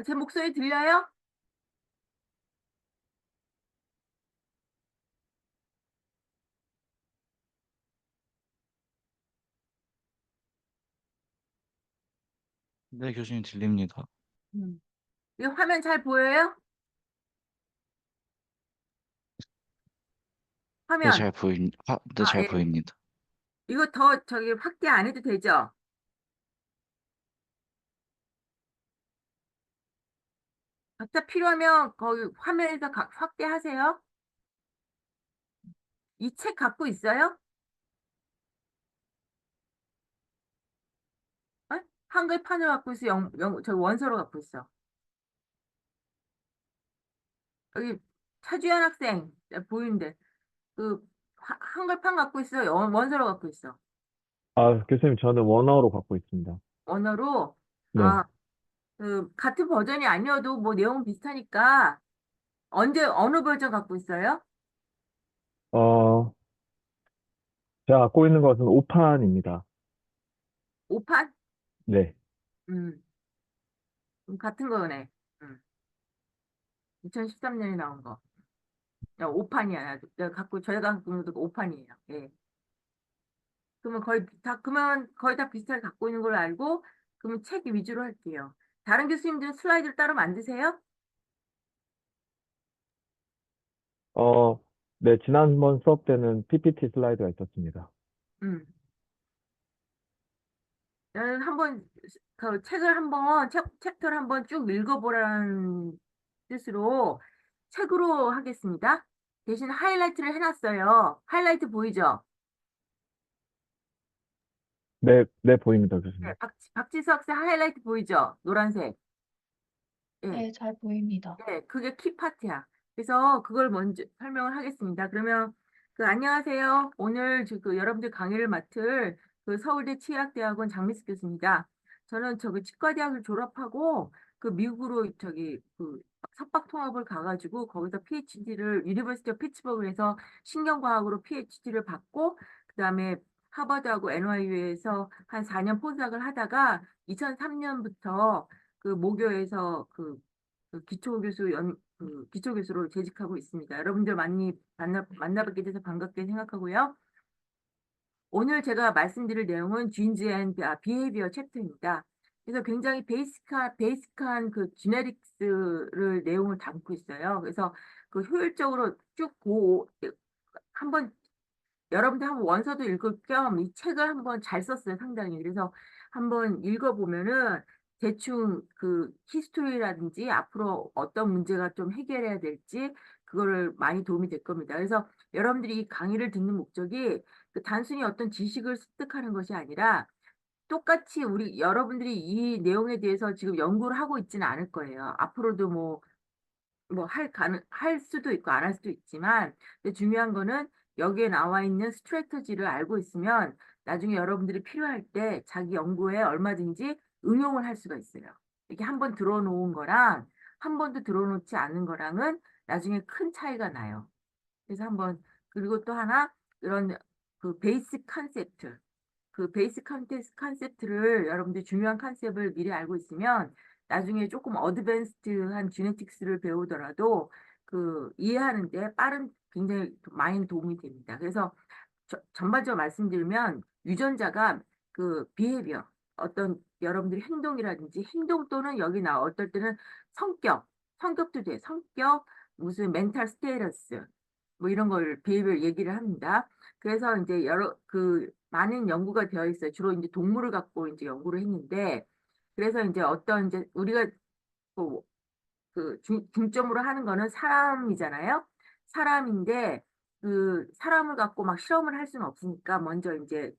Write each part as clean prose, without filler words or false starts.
제 목소리 들려요? 네, 교수님 들립니다. 음. 이 화면 잘 보여요? 네, 화면. 네, 잘 예. 보입니다. 이거 더 저기 확대 안 해도 되죠? 각자 필요하면 거기 화면에서 확대하세요. 이 책 갖고 있어요? 어? 한글판을 갖고 있어? 저 원서로 갖고 있어. 여기 차주연 학생 보이는데 그 한글판 갖고 있어? 원서로 갖고 있어? 아, 교수님, 저는 원어로 갖고 있습니다. 언어로? 네. 아, 같은 버전이 아니어도 뭐 내용 비슷하니까 언제 어느 버전 갖고 있어요? 어, 제가 갖고 있는 것은 5판입니다. 5판? 네. 음, 같은 거네. 2013년에 나온 거. 5판이야. 저희가 갖고 있는 것도 5판이에요. 예. 그러면 거의 다 비슷하게 갖고 있는 걸로 알고, 그러면 책 위주로 할게요. 다른 교수님들은 슬라이드를 따로 만드세요? 어, 네, 지난번 수업 때는 PPT 슬라이드가 있었습니다. 음. 나는 그 책을 한번, 챕터를 한번 쭉 읽어보라는 뜻으로 책으로 하겠습니다. 대신 하이라이트를 해놨어요. 하이라이트 보이죠? 네, 네, 보입니다, 네, 교수님. 박지수 학생 하이라이트 보이죠? 노란색. 예. 네, 잘 보입니다. 네, 그게 키 파트야. 그래서 그걸 먼저 설명을 하겠습니다. 그러면 안녕하세요. 오늘 여러분들 강의를 맡을 서울대 치의학대학원 장미숙 교수입니다. 저는 치과대학을 졸업하고 미국으로 석박 통합을 가가지고 거기서 PhD를 유니버시티 오브 피츠버그에서 신경과학으로 PhD를 받고 그다음에 하버드하고 NYU에서 한 4년 포스닥을 하다가 2003년부터 모교에서 기초교수로 재직하고 있습니다. 여러분들 많이 만나뵙게 돼서 반갑게 생각하고요. 오늘 제가 말씀드릴 내용은 쥐인즈 앤 비헤이비어 챕터입니다. 그래서 굉장히 베이직한 지네릭스를 내용을 담고 있어요. 그래서 효율적으로 한번 여러분들 한번 원서도 읽을 겸 이 책을 한번 잘 썼어요, 상당히. 그래서 한번 읽어보면은 대충 히스토리라든지 앞으로 어떤 문제가 좀 해결해야 될지 그거를 많이 도움이 될 겁니다. 그래서 여러분들이 이 강의를 듣는 목적이 단순히 어떤 지식을 습득하는 것이 아니라 똑같이 여러분들이 이 내용에 대해서 지금 연구를 하고 있지는 않을 거예요. 앞으로도 할 수도 있고 안 할 수도 있지만, 근데 중요한 거는 여기에 나와 있는 스트래터지를 알고 있으면 나중에 여러분들이 필요할 때 자기 연구에 얼마든지 응용을 할 수가 있어요. 이렇게 한번 들어놓은 거랑 한 번도 들어놓지 않은 거랑은 나중에 큰 차이가 나요. 그래서 그리고 또 하나, 이런 베이스 컨셉트, 컨셉트를 여러분들 중요한 컨셉을 미리 알고 있으면 나중에 조금 어드밴스드한 지네틱스를 배우더라도 이해하는데 굉장히 많이 도움이 됩니다. 그래서 전반적으로 말씀드리면 유전자가 비헤비어, 어떤 여러분들의 행동이라든지 행동 또는 어떨 때는 성격도 돼. 무슨 멘탈 스테이러스 뭐 이런 걸 비헤비어 얘기를 합니다. 그래서 이제 많은 연구가 되어 있어요. 주로 이제 동물을 갖고 이제 연구를 했는데, 그래서 이제 우리가 그, 중점으로 하는 거는 사람이잖아요. 사람인데 사람을 갖고 막 실험을 할 수는 없으니까 먼저 이제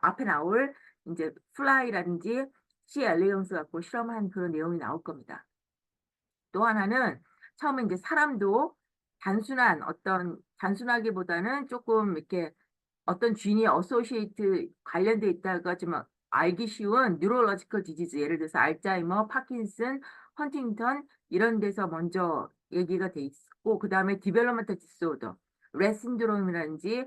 앞에 나올 이제 플라이라든지 C 엘리언스 갖고 실험한 그런 내용이 나올 겁니다. 또 하나는 처음에 이제 사람도 단순하기보다는 조금 이렇게 어떤 쥐니 어소시에이트 관련돼 있다가 좀 알기 쉬운 뉴로로지컬 디지즈, 예를 들어서 알츠하이머, 파킨슨, 헌팅턴 이런 데서 먼저 얘기가 돼 있고, 그 다음에 디벨롭먼트 디스오더, 레 신드롬이라든지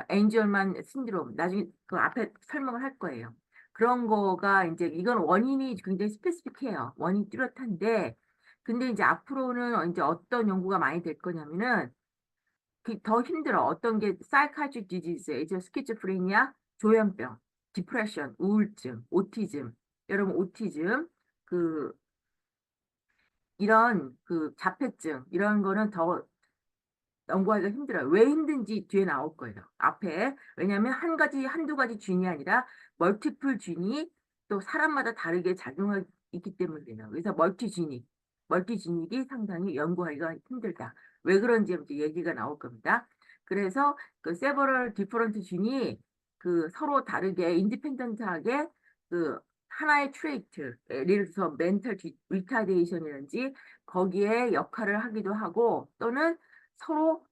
엔젤만 신드롬, 나중에 그 앞에 설명을 할 거예요. 그런 거가 이제 이건 원인이 굉장히 스페시픽해요. 원인이 뚜렷한데 근데 이제 앞으로는 이제 어떤 연구가 많이 될 거냐면은 더 힘들어. 어떤 게 psychiatric disease, 이제 스키즈프레니아, 조현병, 디프레션, 우울증, 오티즘. 여러분 오티즘 그 이런 그 자폐증 이런 거는 더 연구하기가 힘들어요. 왜 힘든지 뒤에 나올 거예요. 앞에. 왜냐하면 한 가지, 한두 가지 쥔이 아니라 멀티플 쥔이 또 사람마다 다르게 작용하기 있기 때문이에요. 그래서 멀티지닉이 상당히 연구하기가 힘들다. 왜 그런지 이제 얘기가 나올 겁니다. 그래서 그 several different 쥔이 그 서로 다르게 인디펜던트하게 그 하나의 트레이트, 예를 들어서 멘탈 리타데이션이라든지 거기에 역할을 하기도 하고 또는 서로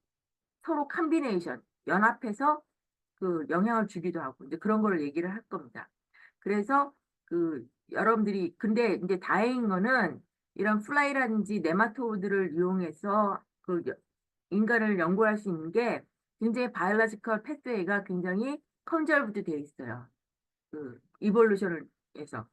컴비네이션 연합해서 그 영향을 주기도 하고 이제 그런 걸 얘기를 할 겁니다. 그래서 그 여러분들이 근데 이제 다행인 거는 이런 플라이라든지 네마토드를 이용해서 그 인간을 연구할 수 있는 게 굉장히 바이올로지컬 패스웨이가 굉장히 컨저브드 되어 있어요. 그 이볼루션을 해서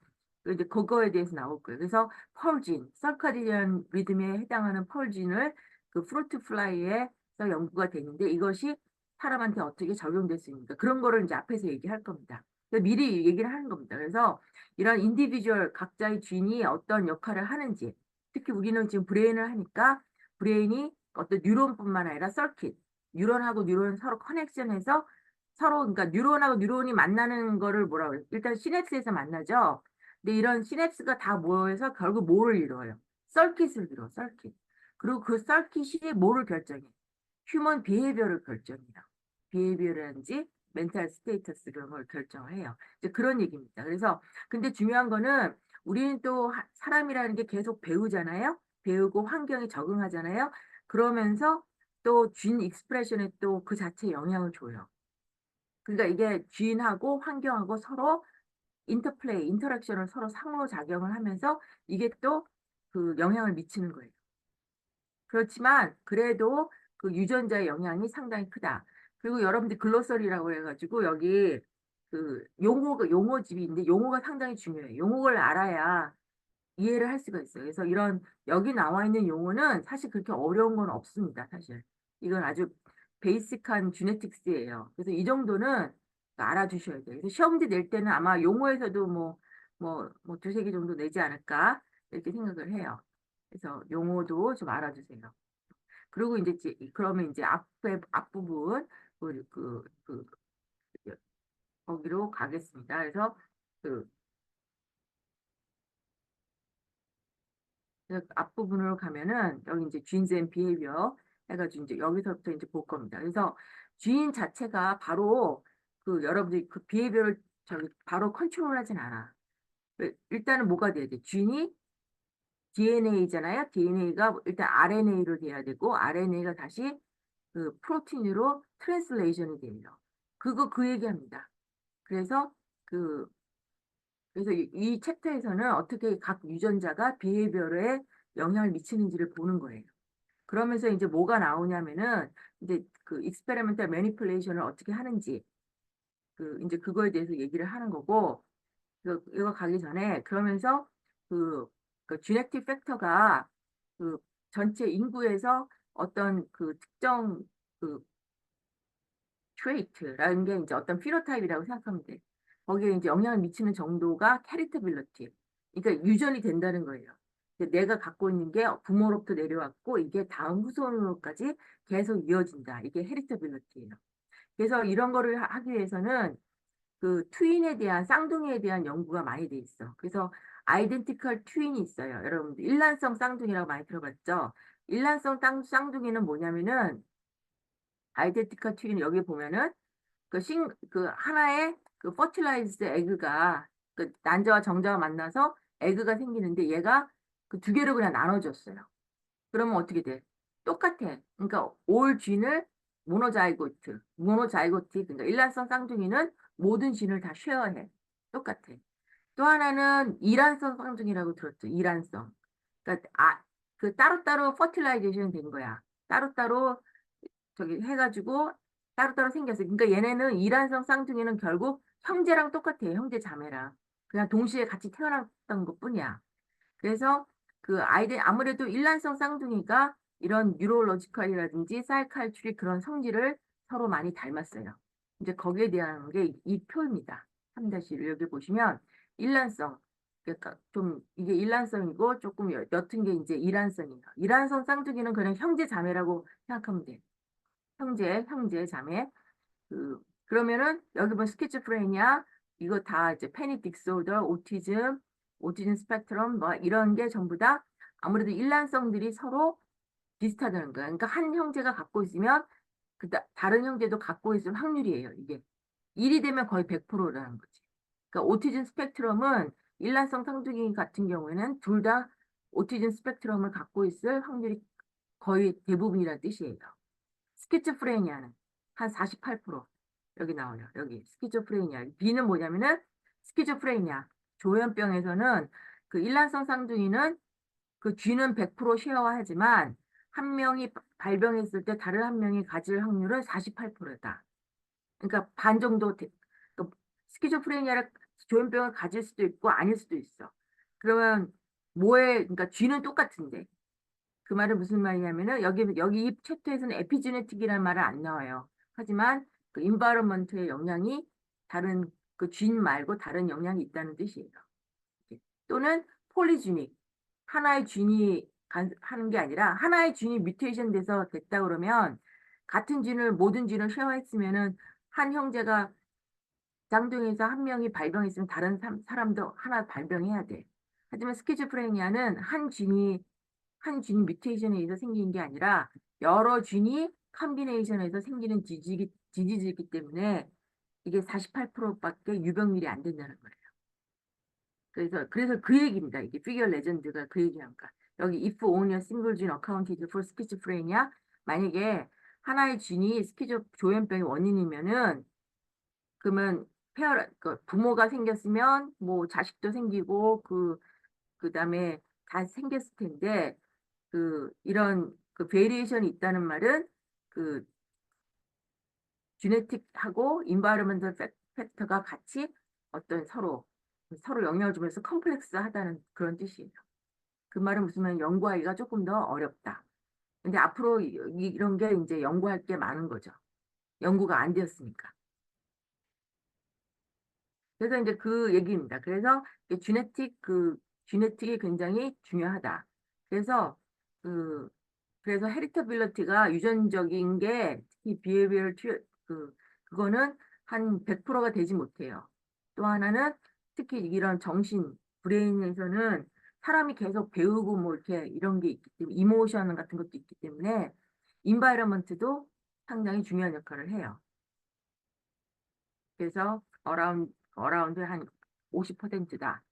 이제 그거에 대해서 나올 거예요. 그래서 펄진, 서카디안 리듬에 해당하는 펄진을 그 프루트 플라이에서 연구가 되는데 이것이 사람한테 어떻게 적용될 수 있는가 그런 거를 이제 앞에서 얘기할 겁니다. 그래서 미리 얘기를 하는 겁니다. 그래서 이런 인디비주얼 각자의 쥔이 어떤 역할을 하는지 특히 우리는 지금 브레인을 하니까 브레인이 어떤 뉴런뿐만 아니라 서킷, 뉴런하고 뉴런 서로 커넥션해서 서로 그러니까 뉴런하고 뉴런이 만나는 거를 뭐라 그래요? 일단 시냅스에서 만나죠. 근데 이런 시냅스가 다 모여서 결국 뭐를 이루어요? 서킷을 이루어, 서킷. 그리고 그 서킷이 뭐를 결정해? 휴먼 비헤이비어를 결정해요. 비헤이비어라든지 멘탈 스테이터스 이런 걸 결정해요. 이제 그런 얘기입니다. 그래서 근데 중요한 거는 우리는 또 사람이라는 게 계속 배우잖아요. 배우고 환경에 적응하잖아요. 그러면서 또 쥔 익스프레션에 또 그 자체에 영향을 줘요. 그러니까 이게 주인하고 환경하고 서로 인터플레이, 인터랙션을 서로 상호작용을 하면서 이게 또 그 영향을 미치는 거예요. 그렇지만 그래도 그 유전자의 영향이 상당히 크다. 그리고 여러분들 글로서리라고 해가지고 여기 그 용어집이 있는데 용어가 상당히 중요해요. 용어를 알아야 이해를 할 수가 있어요. 그래서 이런 여기 나와 있는 용어는 사실 그렇게 어려운 건 없습니다. 사실 이건 아주 베이직한 주네틱스예요. 그래서 이 정도는 알아두셔야 돼요. 그래서 시험지 낼 때는 아마 용어에서도 뭐 두세 개 정도 내지 않을까 이렇게 생각을 해요. 그래서 용어도 좀 알아두세요. 그리고 이제 그러면 이제 앞부분 그 거기로 가겠습니다. 그래서 그 앞부분으로 가면은 여기 이제 주인스 앤 비헤이비어 해가지고 이제 여기서부터 이제 볼 겁니다. 그래서 주인 자체가 바로 그 여러분들이 그 비헤이비어를 저기 바로 컨트롤하진 않아. 일단은 뭐가 돼야 돼? 주인이 DNA잖아요. DNA가 일단 RNA로 돼야 되고 RNA가 다시 그 프로틴으로 트랜슬레이션이 돼요. 그 얘기합니다. 그래서 그 그래서 이 챕터에서는 어떻게 각 유전자가 비헤이비어에 영향을 미치는지를 보는 거예요. 그러면서 이제 뭐가 나오냐면은 이제 그 익스페리멘탈 매니플레이션을 어떻게 하는지 그 이제 그거에 대해서 얘기를 하는 거고 이거 가기 전에 그러면서 그 지네틱 팩터가 그 전체 인구에서 어떤 그 특정 그 트레이트라는 게 이제 어떤 피노타입이라고 생각하면 돼. 거기에 이제 영향을 미치는 정도가 캐리터빌리티. 그러니까 유전이 된다는 거예요. 내가 갖고 있는 게 부모로부터 내려왔고 이게 다음 후손으로까지 계속 이어진다. 이게 헤리터빌리티예요. 그래서 이런 거를 하기 위해서는 그 트윈에 대한 쌍둥이에 대한 연구가 많이 돼 있어. 그래서 아이덴티컬 트윈이 있어요. 여러분들 일란성 쌍둥이라고 많이 들어봤죠? 일란성 쌍둥이는 뭐냐면은 아이덴티컬 트윈 여기 보면은 그 하나의 그 퍼틸라이즈드 에그가 그 난자와 정자가 만나서 에그가 생기는데 얘가 그 두 개를 그냥 나눠줬어요. 그러면 어떻게 돼? 똑같아. 그러니까 올 쥔을 모노자이고트. 그러니까 일란성 쌍둥이는 모든 쥔을 다 쉐어해. 똑같아. 또 하나는 이란성 쌍둥이라고 들었죠. 이란성. 그러니까 그 따로따로 퍼틸라이제이션 된 거야. 따로따로 저기 해가지고 따로따로 생겼어요. 그러니까 얘네는 이란성 쌍둥이는 결국 형제랑 똑같아요. 형제 자매랑. 그냥 동시에 같이 태어났던 것뿐이야. 그래서 그 아이들 아무래도 일란성 쌍둥이가 이런 뉴로로지컬이라든지 사이칼츄리 그런 성질을 서로 많이 닮았어요. 이제 거기에 대한 게 이 표입니다. 3-1 여기 보시면 일란성 그러니까 좀 이게 일란성이고 조금 옅은 게 이제 이란성이에요. 이란성 쌍둥이는 그냥 형제 자매라고 생각하면 돼요. 형제 자매. 그러면은 여기 보면 스키즈프레니아 이거 다 이제 패닉 디스오더, 오티즘 스펙트럼 뭐 이런 게 전부 다 아무래도 일란성들이 서로 비슷하다는 거야. 그러니까 한 형제가 갖고 있으면 다른 형제도 갖고 있을 확률이에요. 이게 1이 되면 거의 100%라는 거지. 그러니까 오티즘 스펙트럼은 일란성 쌍둥이 같은 경우에는 둘 다 오티즘 스펙트럼을 갖고 있을 확률이 거의 대부분이라는 뜻이에요. 스키즈프레니아는 한 48% 여기 나와요. 여기 스키즈프레니아. B는 뭐냐면은 스키즈프레니아. 조현병에서는 그 일란성 쌍둥이는 그 G는 100% 쉐어하지만 한 명이 발병했을 때 다른 한 명이 가질 확률은 48%다. 그러니까 반 정도 그 스키즈프레니아를 조현병을 가질 수도 있고 아닐 수도 있어. 그러면 그러니까 G는 똑같은데 그 말은 무슨 말이냐면은 여기 이 챕터에서는 에피제네틱이라는 말은 안 나와요. 하지만 그 인바이러먼트의 영향이 다른 그 쥔 말고 다른 영향이 있다는 뜻이에요. 또는 폴리지닉 하나의 쥔이 하는 게 아니라 하나의 쥔이 뮤테이션 돼서 됐다 그러면 같은 쥔을 모든 쥔을 쉐어했으면은 한 형제가 쌍둥이에서 한 명이 발병했으면 다른 사람도 하나 발병해야 돼. 하지만 스키즈프레니아는 한 쥔이 뮤테이션에 의해서 생긴 게 아니라 여러 쥔이 컴비네이션에서 생기는 디지즈이기 때문에 이게 48%밖에 유병률이 안 된다는 거예요. 그래서 그 얘기입니다. 이게 피겨 레전드가 그 얘기한 거야. 여기 if only a single gene accounted for schizophrenia 만약에 하나의 쥔이 조현병의 원인이면은 그러면 부모가 생겼으면 뭐 자식도 생기고 그다음에 다 생겼을 텐데 이런 베리에이션이 있다는 말은 그 지네틱하고 인바이러먼털 팩터가 같이 어떤 서로 영향을 주면서 컴플렉스하다는 그런 뜻이에요. 그 말은 무슨 말이냐면 연구하기가 조금 더 어렵다. 근데 앞으로 이런 게 이제 연구할 게 많은 거죠. 연구가 안 되었으니까. 그래서 이제 그 얘기입니다. 그래서 지네틱이 굉장히 중요하다. 그래서 그래서 헤리터빌리티가 유전적인 게 특히 비헤비어럴 그거는 한 100%가 되지 못해요. 또 하나는 특히 이런 브레인에서는 사람이 계속 배우고 뭐 이렇게 이런 게 있기 때문에 이모션 같은 것도 있기 때문에 인바이러먼트도 상당히 중요한 역할을 해요. 그래서 어라운드 한 50%다.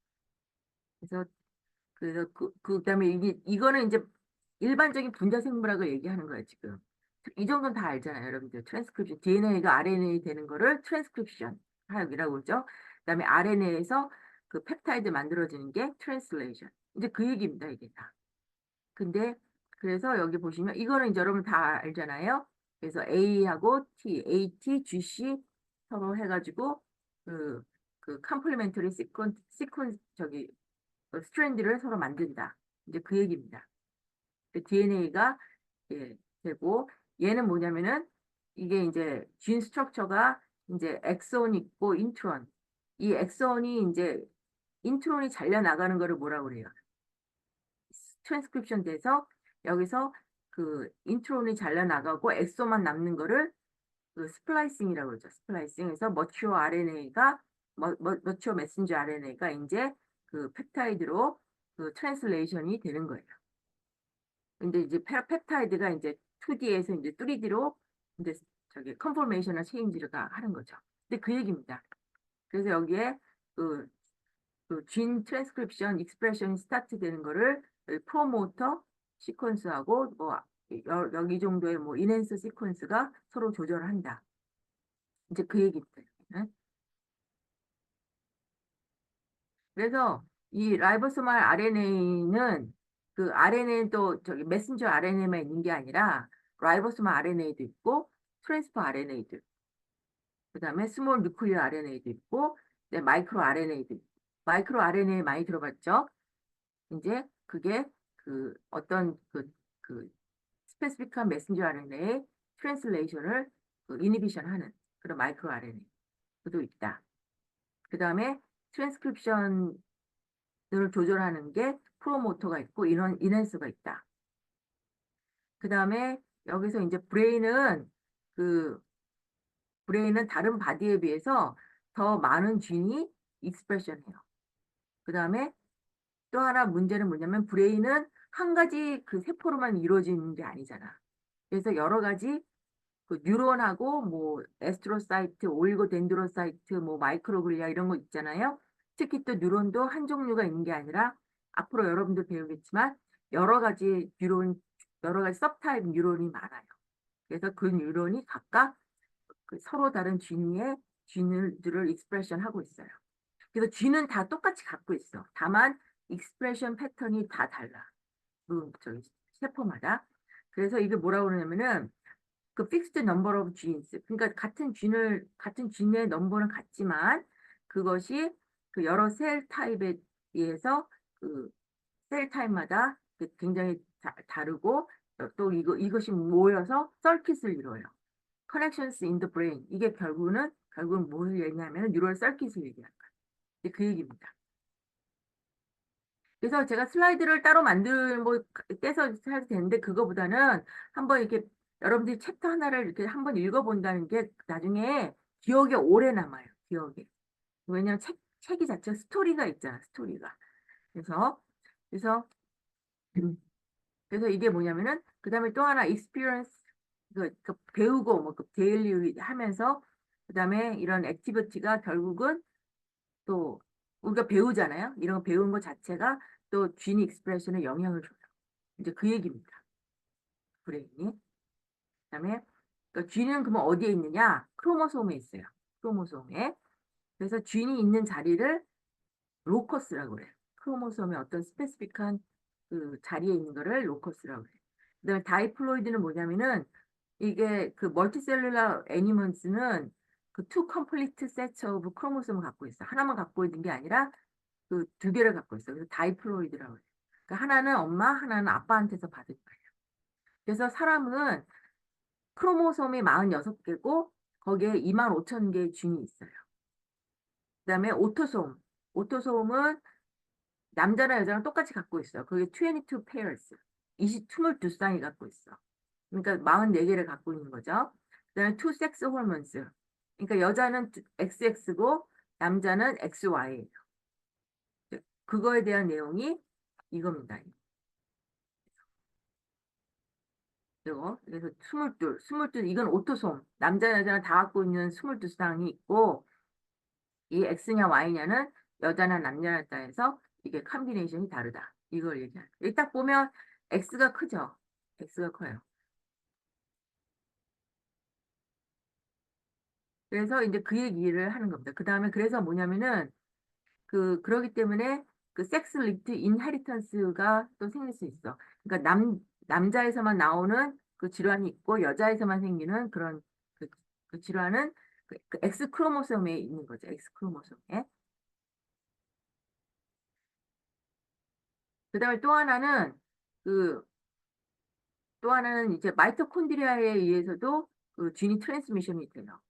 그래서 그다음에 이거는 이제 일반적인 분자 생물학을 얘기하는 거예요, 지금. 이 정도는 다 알잖아요, 여러분들. 트랜스크립션, DNA가 RNA 되는 거를 트랜스크립션 하역이라고 그러죠. 그다음에 RNA에서 그 펩타이드 만들어지는 게 트랜슬레이션. 이제 그 얘기입니다, 이게 다. 근데 그래서 여기 보시면 이거는 이제 여러분 다 알잖아요. 그래서 A하고 AT, GC 서로 해가지고 그 컴플리멘터리 시퀀스 스트랜드를 서로 만든다. 이제 그 얘기입니다. DNA가 되고 얘는 뭐냐면은 이게 이제 진 스트럭처가 이제 엑손 있고 인트론. 이 엑손이 이제 인트론이 잘려 나가는 거를 뭐라고 그래요? 트랜스크립션 돼서 여기서 그 인트론이 잘려 나가고 엑소만 남는 거를 스플라이싱이라고 그러죠. 스플라이싱에서 머추어 메신저 RNA가 이제 그 펩타이드로 그 트랜슬레이션이 되는 거예요. 근데 이제 펩타이드가 이제 2D에서 이제 3D로 이제 컨포메이셔널 체인지가 하는 거죠. 근데 그 얘기입니다. 그래서 여기에 진 트랜스크립션 익스프레션이 스타트 되는 거를 프로모터 시퀀스하고 뭐 여기 정도의 뭐 인핸스 시퀀스가 서로 조절을 한다. 이제 그 얘기입니다. 그래서 이 라이보소말 RNA는 그 RNA는 또 메신저 RNA만 있는 게 아니라 라이보소말 RNA도 있고 트랜스퍼 RNA도 있고 그다음에 스몰 뉴클리어 RNA도 있고, 네, 마이크로 RNA도 있고. 마이크로 RNA 많이 들어봤죠? 이제 그게 그 어떤 그 스페시픽한 메신저 RNA의 트랜슬레이션을 이니비션 하는 그런 마이크로 RNA도 있다. 그다음에 트랜스크립션을 조절하는 게 프로모터가 있고 인핸서가 있다. 그다음에 여기서 이제 그 브레인은 다른 바디에 비해서 더 많은 쥔이 익스프레션해요. 그다음에 또 하나 문제는 뭐냐면 브레인은 한 가지 그 세포로만 이루어지는 게 아니잖아. 그래서 여러 가지 그 뉴런하고 뭐 에스트로사이트, 올리고덴드로사이트, 뭐 마이크로글리아 이런 거 있잖아요. 특히 또 뉴런도 한 종류가 있는 게 아니라 앞으로 여러분들 배우겠지만 여러 가지 여러 가지 서브타입 뉴런이 많아요. 그래서 그 뉴런이 각각 그 서로 다른 쥐들을 익스프레션 하고 있어요. 그래서 쥐는 다 똑같이 갖고 있어. 다만 익스프레션 패턴이 다 달라. 저기 세포마다. 그래서 이게 뭐라고 그러냐면은 그 fixed number of genes. 그러니까 같은 쥐의 넘버는 같지만 그것이 그 여러 셀 타입에 의해서 그 셀 타입마다 굉장히 다르고 또 이것이 모여서 서킷을 이뤄요. connections in the brain. 이게 결국은 뭘 얘기하면 뉴럴 서킷을 얘기하는 거예요. 이제 그 얘기입니다. 그래서 제가 슬라이드를 따로 뭐 떼서 해도 되는데 그거보다는 한번 이렇게 여러분들이 챕터 하나를 이렇게 한번 읽어본다는 게 나중에 기억에 오래 남아요. 기억에. 왜냐면 책이 자체가 스토리가 있잖아. 스토리가. 그래서 그래서 그래서 이게 뭐냐면은 그다음에 또 하나 experience 그 배우고 뭐 그 데일리 하면서 그다음에 이런 액티비티가 결국은 또 우리가 배우잖아요. 이런 거 배운 것 자체가 또 진 익스프레션에 영향을 줘요. 이제 그 얘기입니다. 브레인이. 그다음에 그러니까 쥐는 그러면 어디에 있느냐? 크로모솜에 있어요. 크로모솜에. 그래서 쥐이 있는 자리를 로커스라고 그래요. 크로모솜의 어떤 스페시픽한 그 자리에 있는 거를 로커스라고 그래요. 그다음에 다이플로이드는 뭐냐면은 이게 그 멀티셀룰라 애니멀스는 그 two complete sets of 크로모솜을 갖고 있어. 하나만 갖고 있는 게 아니라 그 두 개를 갖고 있어. 그래서 다이플로이드라고 해요. 그러니까 하나는 엄마, 하나는 아빠한테서 받은 거예요. 그래서 사람은 크로모솜이 46개고 거기에 25,000개의 균이 있어요. 그다음에 오토솜. 오토솜은 남자나 여자랑 똑같이 갖고 있어요. 그게 22 pairs. 22쌍이 갖고 있어. 그러니까 44개를 갖고 있는 거죠. 그다음에 two sex hormones. 그러니까 여자는 XX고 남자는 XY예요. 그거에 대한 내용이 이겁니다. 그리고 그래서 22 이건 오토솜. 남자 여자는 다 갖고 있는 22쌍이 있고 이 X냐 Y냐는 여자나 남자나 따라서 이게 컴비네이션이 다르다. 이걸 얘기하는. 일단 보면 X가 크죠. X가 커요. 그래서 이제 그 얘기를 하는 겁니다. 그 다음에 그래서 뭐냐면은 그러기 때문에 그 섹스 리프트 인헤리턴스가 또 생길 수 있어. 그러니까 남자에서만 나오는 그 질환이 있고 여자에서만 생기는 그런 그 질환은 그 X 크로모솜에 있는 거죠. X 크로모솜에. 그다음에 그 또 하나는 이제 마이토콘드리아에 의해서도 그 쥐니 트랜스미션이 돼요.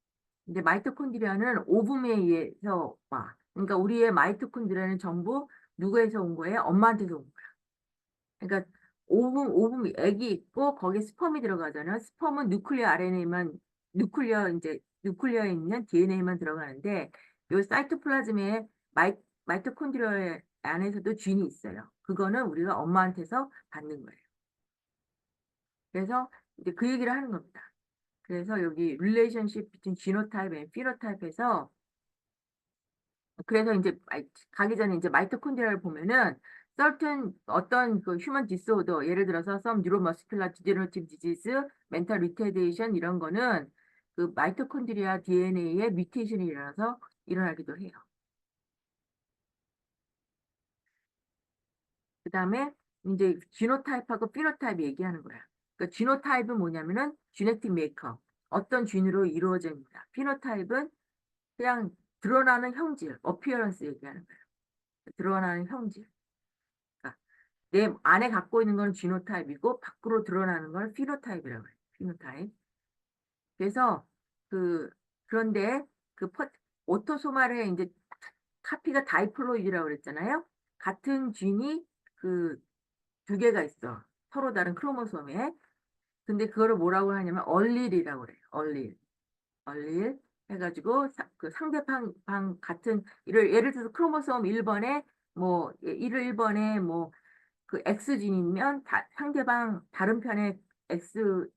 근데 마이토콘드리아는 오뷸에 의해서 와. 그러니까 우리의 마이토콘드리아는 전부 누구에서 온 거예요? 엄마한테서 온 거야. 그러니까 오뷸 액이 있고 거기에 스펌이 들어가잖아요. 스펌은 뉴클리어에 있는 DNA만 들어가는데 요 사이토플라즘에 마이토콘드리아 안에서도 쥔이 있어요. 그거는 우리가 엄마한테서 받는 거예요. 그래서 이제 그 얘기를 하는 겁니다. 그래서 여기 relationship between genotype and phenotype에서 그래서 이제 가기 전에 이제 마이토콘드리아를 보면은 certain 어떤 그 human disorder 예를 들어서 some neuromuscular degenerative disease, mental retardation 이런 거는 그 마이토콘드리아 DNA에 뮤테이션이 일어나서 일어나기도 해요. 그 다음에 이제 지노타입하고 피노타입 얘기하는 거야. 그러니까 지노타입은 뭐냐면은 genetic makeup, 어떤 쥔으로 이루어집니다. 피노타입은 그냥 드러나는 형질, 어피어런스 얘기하는 거예요. 드러나는 형질. 그러니까 내 안에 갖고 있는 건 지노타입이고 밖으로 드러나는 걸 피노타입이라고 해요. 피노타입. 그래서 그 그런데 그 오토소말의 이제 카피가 다이플로이드라고 그랬잖아요. 같은 쥔이 그 두 개가 있어. 서로 다른 크로모솜에. 근데 그거를 뭐라고 하냐면 얼릴이라고 그래요. 얼릴 해가지고 그 상대방 같은 예를 들어서 크로모솜 1번에 뭐 1번에 뭐 그 X진이면 상대방 다른 편의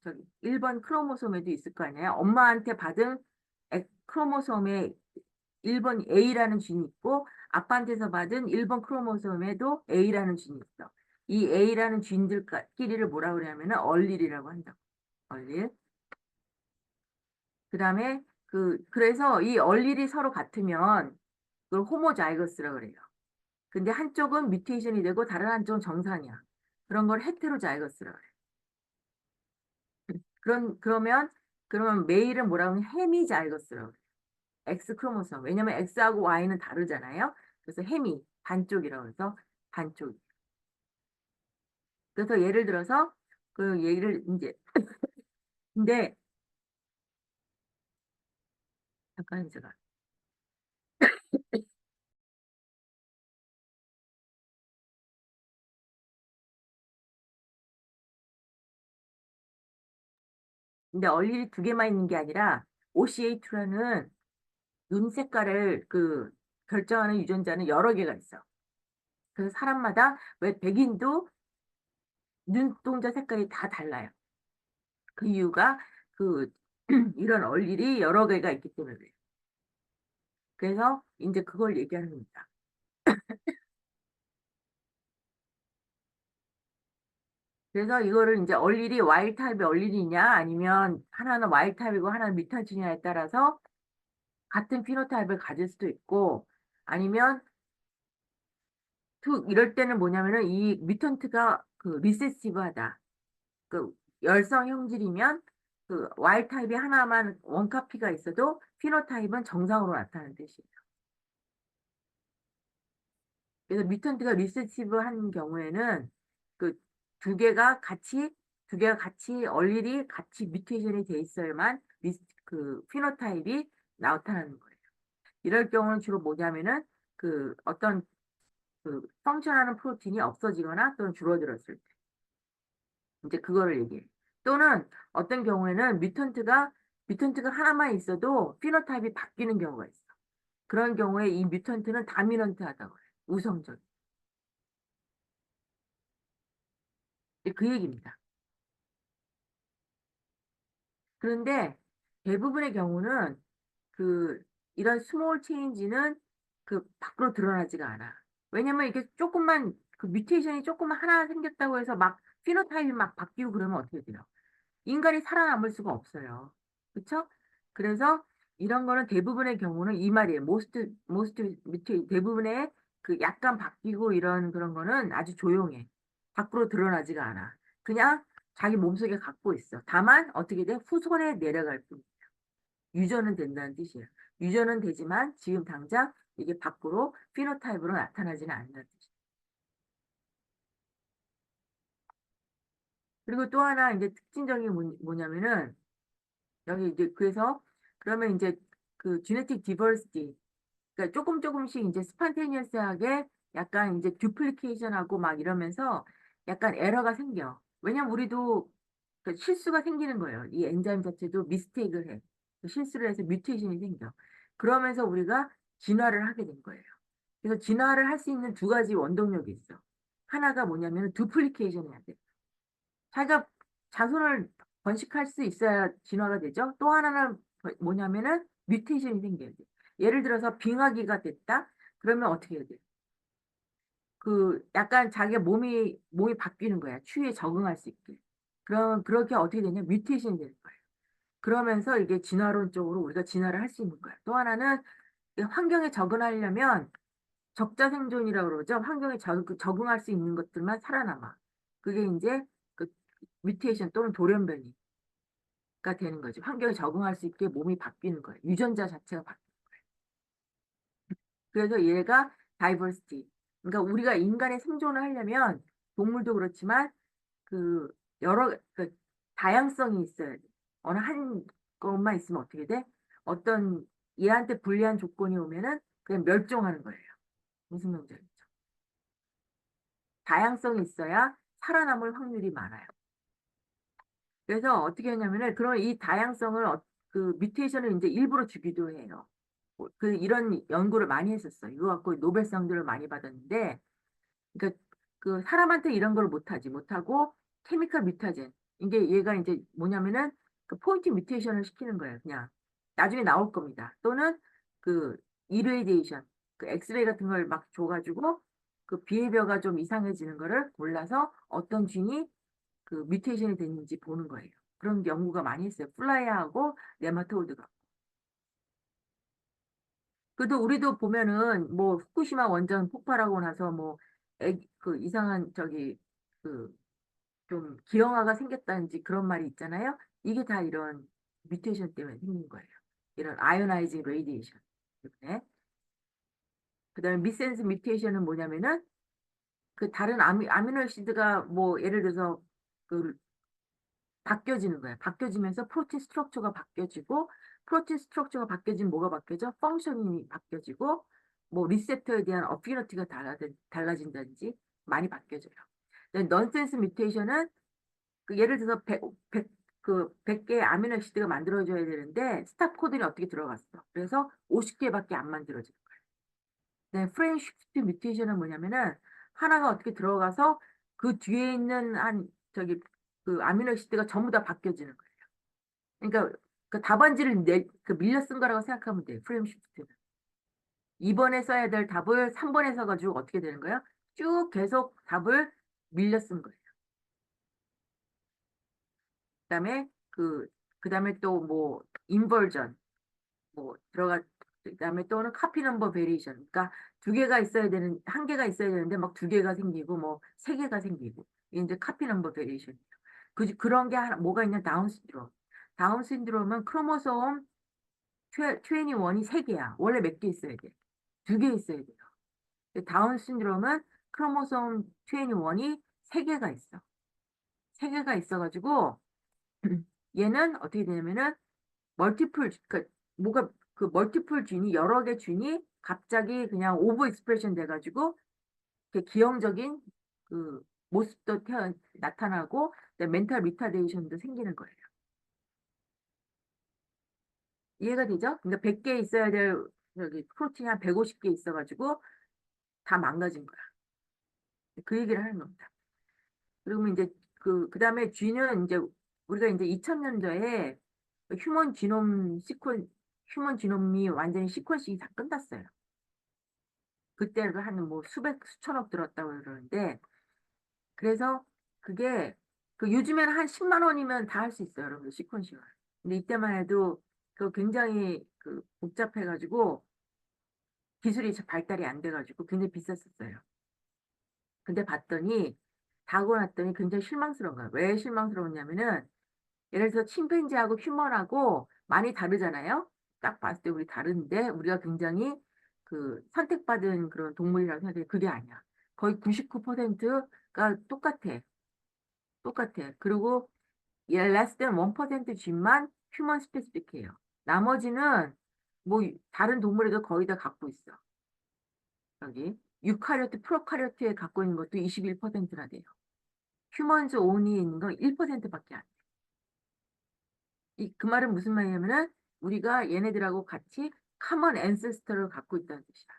저기 1번 크로모솜에도 있을 거 아니에요. 엄마한테 받은 크로모솜에 1번 A라는 진이 있고 아빠한테서 받은 1번 크로모솜에도 A라는 진이 있어. 이 A라는 진들끼리를 뭐라 그러냐면은 얼릴이라고 한다고. 얼릴. 그다음에 그래서 이 얼릴이 서로 같으면 그걸 호모자이거스라고 그래요. 근데 한쪽은 뮤테이션이 되고 다른 한쪽은 정상이야. 그런 걸 헤테로자이거스라고 그래. 그러면 메일은 뭐라고 하면 헤미자이거스라고 그래. X 크로모솜. 왜냐면 X하고 Y는 다르잖아요. 그래서 헤미 반쪽이라고 해서 반쪽. 그래서 예를 들어서 그 얘기를 이제 근데 잠깐 제가 근데 얼릴이 두 개만 있는 게 아니라 OCA2라는 눈 색깔을 결정하는 유전자는 여러 개가 있어. 그래서 사람마다 왜 백인도 눈동자 색깔이 다 달라요. 그 이유가 그 이런 얼릴이 여러 개가 있기 때문에 그래요. 그래서 이제 그걸 얘기하는 겁니다. 그래서 이거를 이제 얼릴이 와일드 타입의 얼릴이냐 아니면 하나는 와일드 타입이고 하나는 뮤탄트냐에 따라서 같은 피노타입을 가질 수도 있고 아니면 이럴 때는 뭐냐면은 이 뮤턴트가 리세시브하다. 그 열성 형질이면 그 와일드 타입이 하나만 원카피가 있어도 피노타입은 정상으로 나타나는 뜻이에요. 그래서 뮤턴트가 리세시브한 경우에는 그 두 개가 같이 얼릴이 같이 뮤테이션이 돼 있어야만 피노타입이 나타나는 거예요. 이럴 경우는 주로 뭐냐면은 어떤 펑션하는 프로틴이 없어지거나 또는 줄어들었을 때 이제 그거를 얘기해. 또는 어떤 경우에는 뮤턴트가 하나만 있어도 피노타입이 바뀌는 경우가 있어. 그런 경우에 이 뮤턴트는 다미넌트하다고 그래. 우성적. 그 얘기입니다. 그런데 대부분의 경우는 그 이런 스몰 체인지는 밖으로 드러나지가 않아. 왜냐면 이게 조금만 뮤테이션이 조금만 하나 생겼다고 해서 막 피노타입이 막 바뀌고 그러면 어떻게 돼요? 인간이 살아남을 수가 없어요. 그렇죠? 그래서 이런 거는 대부분의 경우는 이 말이에요. 대부분의 약간 바뀌고 이런 그런 거는 아주 조용해. 밖으로 드러나지가 않아. 그냥 자기 몸속에 갖고 있어. 다만 어떻게 돼? 후손에 내려갈 뿐. 유전은 된다는 뜻이에요. 유전은 되지만 지금 당장 이게 밖으로 피노타입으로 나타나지는 않는다는 뜻이에요. 그리고 또 하나 이제 특징적인 게 뭐냐면은 여기 이제 그래서 그러면 이제 지네틱 디버시티 그러니까 조금씩 이제 스판테니어스하게 약간 이제 듀플리케이션하고 막 이러면서 약간 에러가 생겨. 왜냐면 우리도 실수가 생기는 거예요. 이 엔자임 자체도 미스테이크를 해. 실수를 해서 뮤테이션이 생겨. 그러면서 우리가 진화를 하게 된 거예요. 그래서 진화를 할 수 있는 두 가지 원동력이 있어. 하나가 뭐냐면 두플리케이션 해야 돼. 자기가 자손을 번식할 수 있어야 진화가 되죠. 또 하나는 뭐냐면은 뮤테이션이 생겨야 돼. 예를 들어서 빙하기가 됐다. 그러면 어떻게 해야 돼? 약간 자기가 몸이 바뀌는 거야. 추위에 적응할 수 있게. 그럼 그렇게 어떻게 되냐? 뮤테이션이 되는 거예요. 그러면서 이게 진화론적으로 우리가 진화를 할 수 있는 거야. 또 하나는 이 환경에 적응하려면 적자생존이라고 그러죠. 환경에 적응할 수 있는 것들만 살아남아. 그게 이제 그 뮤테이션 또는 돌연변이. 되는 거죠. 환경에 적응할 수 있게 몸이 바뀌는 거예요. 유전자 자체가 바뀌는 거예요. 그래서 얘가 다이버시티. 그러니까 우리가 인간의 생존을 하려면 동물도 그렇지만 그 그 다양성이 있어야 돼. 어느 한 것만 있으면 어떻게 돼? 어떤 얘한테 불리한 조건이 오면은 그냥 멸종하는 거예요. 무슨 말인지 알죠? 다양성이 있어야 살아남을 확률이 많아요. 그래서 어떻게 했냐면은 그런 이 다양성을 그 뮤테이션을 이제 일부러 주기도 해요. 이런 연구를 많이 했었어요. 이거 갖고 노벨상들을 많이 받았는데, 그러니까 그 사람한테 이런 걸 못하고 케미컬 뮤타젠. 이게 얘가 이제 뭐냐면은 그 포인트 뮤테이션을 시키는 거예요. 그냥 나중에 나올 겁니다. 또는 그 이레디에이션, 그 엑스레이 같은 걸 막 줘가지고 그 비헤비어가 좀 이상해지는 거를 골라서 어떤 균이 그 뮤테이션이 됐는지 보는 거예요. 그런 연구가 많이 했어요. 플라이아하고 네마토드가. 그래도 우리도 보면은 뭐 후쿠시마 원전 폭발하고 나서 뭐 그 이상한 그 좀 기형아가 생겼다든지 그런 말이 있잖아요. 이게 다 이런 뮤테이션 때문에 생긴 거예요. 이런 아이오나이징 레이디에이션 때문에. 그다음에 미센스 뮤테이션은 뭐냐면은 그 다른 아미노시드가 뭐 예를 들어서 그 바뀌어지는 거예요. 바뀌어지면서 프로틴 스트럭처가 바뀌어지고 프로틴 스트럭처가 바뀌어지면 뭐가 바뀌어져? 펑션이 바뀌어지고 뭐 리셉터에 대한 어피니티가 달라진다든지 많이 바뀌어져요. 넌센스 뮤테이션은 그 예를 들어서 100개의 아미노시드가 만들어져야 되는데 스탑 코드는 어떻게 들어갔어? 그래서 50개밖에 안 만들어져요. 네, 프레임 쉬프트 뮤테이션은 뭐냐면은 하나가 어떻게 들어가서 그 뒤에 있는 그 아미노시드가 전부 다 바뀌어지는 거예요. 그러니까 그 답안지를 밀려 쓴 거라고 생각하면 돼요. 프레임 쉬프트는. 2번에 써야 될 답을 3번에 써가지고 어떻게 되는 거예요? 쭉 계속 답을 밀려 쓴 거예요. 그다음에 그다음에 또 뭐 인버전 뭐 그다음에 또는 카피 넘버 베리에이션. 그러니까 두 개가 있어야 되는 한 개가 있어야 되는데 막 두 개가 생기고 뭐 세 개가 생기고 이게 이제 카피 넘버 베리에이션. 그런 게 하나 뭐가 있냐 다운 신드롬. 다운 신드롬은 크로모솜 21이 세 개야. 원래 몇 개 있어야 돼? 두 개 있어야 돼요. 근데 다운 신드롬은 크로모솜 21이 세 개가 있어. 세 개가 있어가지고 얘는 어떻게 되냐면은 뭐가 그 멀티플 균이 여러 개 균이 갑자기 그냥 오버 익스프레션 돼가지고 이렇게 기형적인 그 모습도 나타나고 멘탈 리타데이션도 생기는 거예요. 이해가 되죠? 그러니까 100개 있어야 될 프로틴이 한 150개 있어가지고 다 망가진 거야. 그 얘기를 하는 겁니다. 그러면 이제 그다음에 쥐는 이제 우리가 이제 2000년도에 휴먼 지놈이 완전히 시퀀싱이 다 끝났어요. 그때도 한 뭐 수천억 들었다고 그러는데 그래서 그게 요즘에는 한 10만 원이면 다 할 수 있어요, 여러분 시퀀싱을. 근데 이때만 해도 굉장히 복잡해가지고 기술이 발달이 안 돼가지고 굉장히 비쌌었어요. 근데 봤더니 다 하고 났더니 굉장히 실망스러운 거예요. 왜 실망스러웠냐면은 예를 들어서 침팬지하고 휴먼하고 많이 다르잖아요. 딱 봤을 때 우리 다른데 우리가 굉장히 선택받은 그런 동물이라고 생각해. 그게 아니야. 거의 99%가 똑같아. 똑같아. 그리고 less than 1% 쥐만 휴먼 스페시픽해요. 나머지는 뭐 다른 동물에도 거의 다 갖고 있어. 여기 유카리오트, 프로카리오트에 갖고 있는 것도 21%나 돼요. 휴먼즈 온이 있는 건 1%밖에 안 돼. 그 말은 무슨 말이냐면은 우리가 얘네들하고 같이 common ancestor를 갖고 있다는 뜻이야.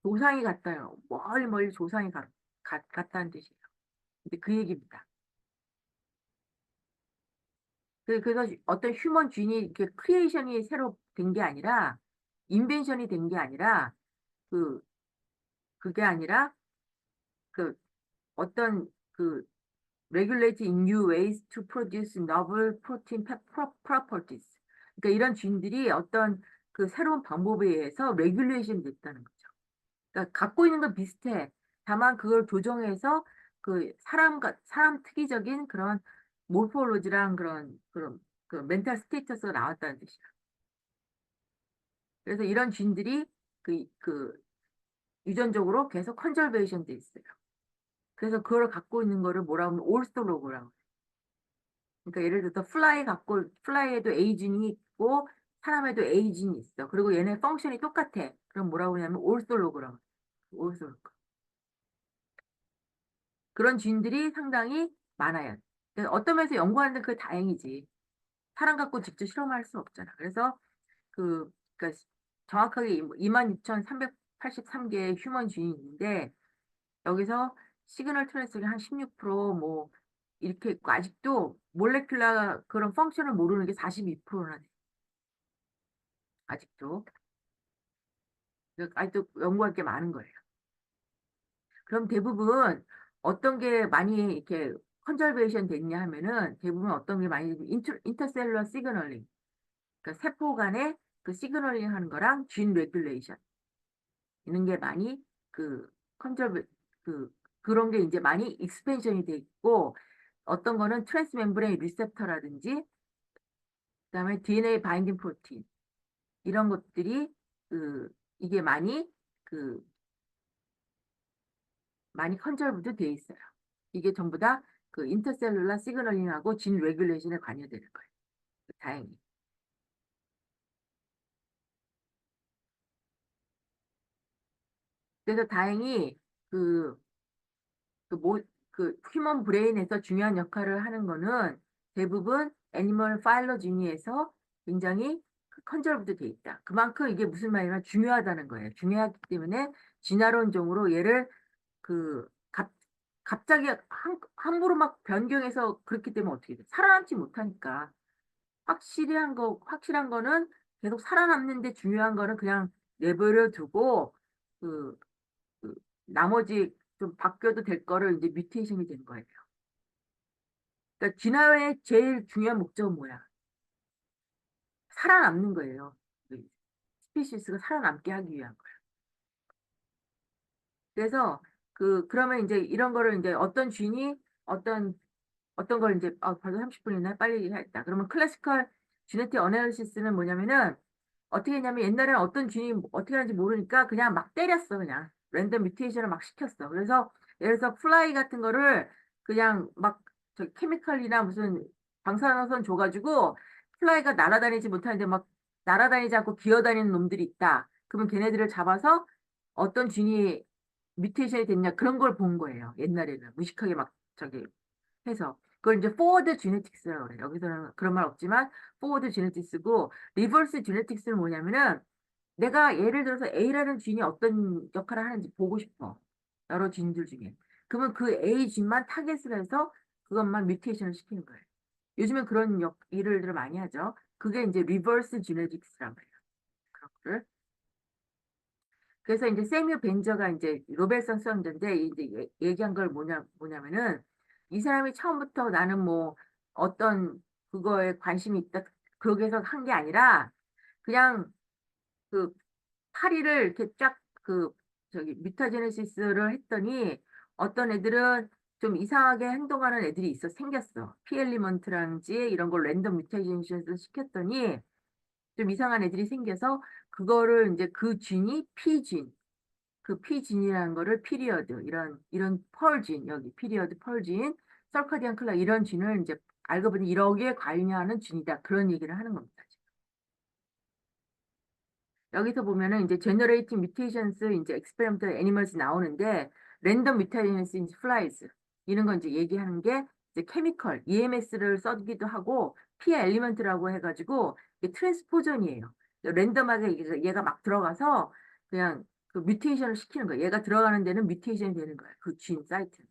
조상이 같아요. 멀리 조상이 같다는 뜻이에요. 근데 그 얘기입니다. 그래서 어떤 휴먼 쥐이 이렇게 크리에이션이 새로 된 게 아니라 인벤션이 된 게 아니라 그 그게 아니라 그 어떤 regulate in new ways to produce novel protein properties. 그러니까 이런 쥐들이 어떤 새로운 방법에 의해서 레귤레이션 됐다는 거죠. 그러니까 갖고 있는 건 비슷해. 다만 그걸 조정해서 사람 특이적인 그런 모르폴로지랑 그런 그 멘탈 스테이터스가 나왔다는 뜻이야. 그래서 이런 쥔들이 그 유전적으로 계속 컨저베이션 돼 있어요. 그래서 그걸 갖고 있는 거를 뭐라고 하면 올스토로그라고. 그러니까 예를 들어서 플라이에도 A진이 있고 사람에도 A진이 있어. 그리고 얘네 펑션이 똑같아. 그럼 뭐라고 하냐면 올솔로그라고. 올솔로그. 그런 쥔들이 상당히 많아요. 그러니까 어떤 면에서 연구하는데 그게 다행이지. 사람 갖고 직접 실험할 수 없잖아. 그래서 그러니까 정확하게 26,383개의 휴먼 쥔이 있는데 여기서 시그널 트랜스가 한 16%뭐 이렇게 있고 아직도 몰레큘라 그런 펑션을 모르는 게 42%나 돼. 아직도. 아직도 연구할 게 많은 거예요. 그럼 대부분 어떤 게 많이 이렇게 컨저베이션 됐냐 하면은 대부분 어떤 게 많이 인터셀룰러 시그널링. 그러니까 세포 간에 그 시그널링 하는 거랑 쥔 레귤레이션 이런 게 많이 그 컨저베 그런 게 이제 많이 익스펜션이 돼 있고 어떤 거는 트랜스 멤브레인 리셉터라든지 그다음에 DNA 바인딩 프로틴 이런 것들이 이게 그 많이 컨저브도 돼 있어요. 이게 전부 다 그 인터셀룰라 시그널링하고 진 레귤레이션에 관여되는 거예요. 다행히. 그래서 다행히 그, 휴먼 브레인에서 중요한 역할을 하는 거는 대부분 애니멀 파일로지니에서 굉장히 컨저브도 돼 있다. 그만큼 이게 무슨 말이냐면 중요하다는 거예요. 중요하기 때문에 진화론적으로 얘를 그 갑자기 함부로 막 변경해서 그렇기 때문에 어떻게 돼? 살아남지 못하니까. 확실한 거는 계속 살아남는데 중요한 거는 그냥 내버려 두고 그, 그 나머지 좀 바뀌어도 될 거를 이제 뮤테이션이 된 거예요. 그러니까 진화의 제일 중요한 목적은 뭐야? 살아남는 거예요. 스피시스가 살아남게 하기 위한 거예요. 그래서 그러면 이제 이런 거를 이제 어떤 쥔이 어떤 걸 이제 벌써 30분이나 빨리 했다. 그러면 클래시컬 지네틱 어널리시스는 뭐냐면은 어떻게 했냐면 옛날에는 어떤 쥔이 어떻게 하는지 모르니까 그냥 막 때렸어. 그냥 랜덤 뮤테이션을 막 시켰어. 그래서 예를 들어서 플라이 같은 거를 그냥 막 케미컬이나 무슨 방사능선 줘가지고 플라이가 날아다니지 못하는데 막 날아다니지 않고 기어다니는 놈들이 있다. 그러면 걔네들을 잡아서 어떤 쥔이 뮤테이션이 됐냐 그런 걸 본 거예요. 옛날에는 무식하게 막 해서 그걸 이제 포워드 지네틱스라고 그래요. 여기서는 그런 말 없지만 포워드 지네틱스고 리버스 지네틱스는 뭐냐면은 내가 예를 들어서 A라는 쥔이 어떤 역할을 하는지 보고 싶어. 여러 쥔들 중에. 그러면 그 A 쥔만 타겟을 해서 그것만 뮤테이션을 시키는 거예요. 요즘엔 그런 일을 많이 하죠. 그게 이제 리버스 지네틱스라고 해요. 그런 거를. 그래서 이제 세뮤 벤저가 이제 노벨상 수상자인데 이제 얘기한 걸 뭐냐면은 이 사람이 처음부터 나는 뭐 어떤 그거에 관심이 있다 그러게 해서 한 게 아니라 그냥 그 파리를 이렇게 쫙 뮤타제네시스를 했더니 어떤 애들은 좀 이상하게 행동하는 애들이 생겼어. 피엘리먼트라든지 이런 걸 랜덤 뮤테이션을 시켰더니 좀 이상한 애들이 생겨서 그거를 이제 그 쥔이 피진 그 피진이라는 거를 피리어드 이런 펄진 여기 피리어드 펄진 서카디안 클락 이런 진을 이제 알고 보니 1억에 관여하는 진이다 그런 얘기를 하는 겁니다. 여기서 보면은 이제 generating mutations 이제 experimental animals 나오는데 random mutations in flies 이런 건 이제 얘기하는 게 이제 케미컬 EMS를 써기도 하고 P 엘리먼트라고 해가지고 이게 트랜스포전이에요. 랜덤하게 얘가 막 들어가서 그냥 그 뮤테이션을 시키는 거예요. 얘가 들어가는 데는 뮤테이션이 되는 거예요. 그 진 사이트는.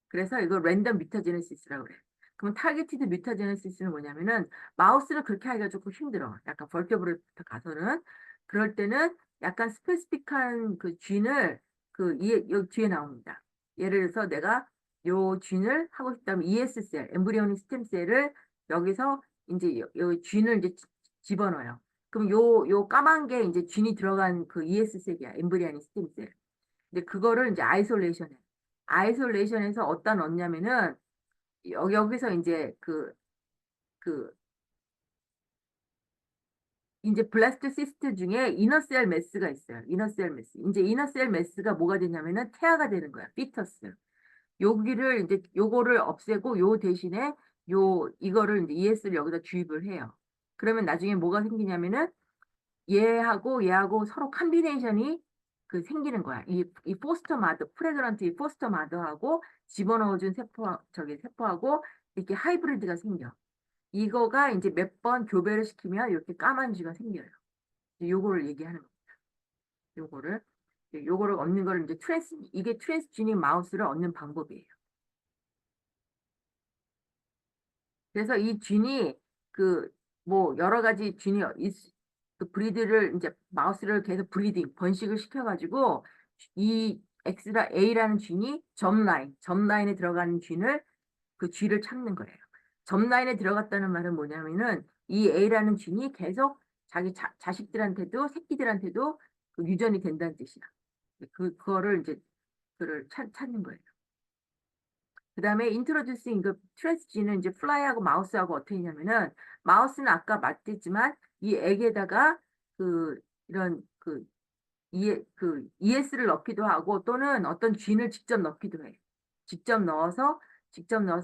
그래서 이거 랜덤 뮤타제네시스라고 그래요. 그럼 타겟티드 뮤타제네시스는 뭐냐면은 마우스를 그렇게 하기가 조금 힘들어. 약간 벌떼브로부터 가서는 그럴 때는 약간 스페시픽한 그 쥔을 여기 뒤에 나옵니다. 예를 들어서 내가 요 쥔을 하고 싶다면 ES셀, 엠브리오닉 스템셀을 여기서 이제 요 쥔을 이제 집어넣어요. 그럼 요 까만 게 이제 쥔이 들어간 그 ES셀이야. 엠브리오닉 스템셀. 근데 그거를 이제 아이솔레이션해. 아이솔레이션에서 어디다 넣냐면은 여기서 이제 그 이제 블라스토시스트 중에 이너셀 매스가 있어요. 이너셀 매스. 이제 이너셀 매스가 뭐가 되냐면은 태아가 되는 거야. 피터스. 여기를 이제 요거를 없애고 요 대신에 이거를 이제 ES를 여기다 주입을 해요. 그러면 나중에 뭐가 생기냐면은 얘하고 서로 컴비네이션이 그 생기는 거야. 이 포스터 마더, 프레그런트 이 포스터 마더하고 집어넣어준 세포하고 이렇게 하이브리드가 생겨. 이거가 이제 몇 번 교배를 시키면 이렇게 까만 쥐가 생겨요. 요거를 얘기하는 거예요. 요거를 얻는 거를 이제 이게 트랜스지닉 마우스를 얻는 방법이에요. 그래서 이 쥔이 뭐 여러 가지 쥔이 그 브리드를 이제 마우스를 계속 번식을 시켜가지고 이 A라는 쥔이 점라인에 들어가는 쥔을 그 쥐를 찾는 거예요. 점라인에 들어갔다는 말은 뭐냐면은 이 A라는 쥔이 계속 자기 자식들한테도 새끼들한테도 그 유전이 된다는 뜻이야. 그거를 이제 찾는 거예요. 그 다음에 인트로듀싱 그 트랜스지는 이제 플라이하고 마우스하고 어떻게 했냐면은 마우스는 아까 맞댔지만 이 액에다가 이런 ES를 넣기도 하고 또는 어떤 쥔을 직접 넣기도 해. 직접 넣어서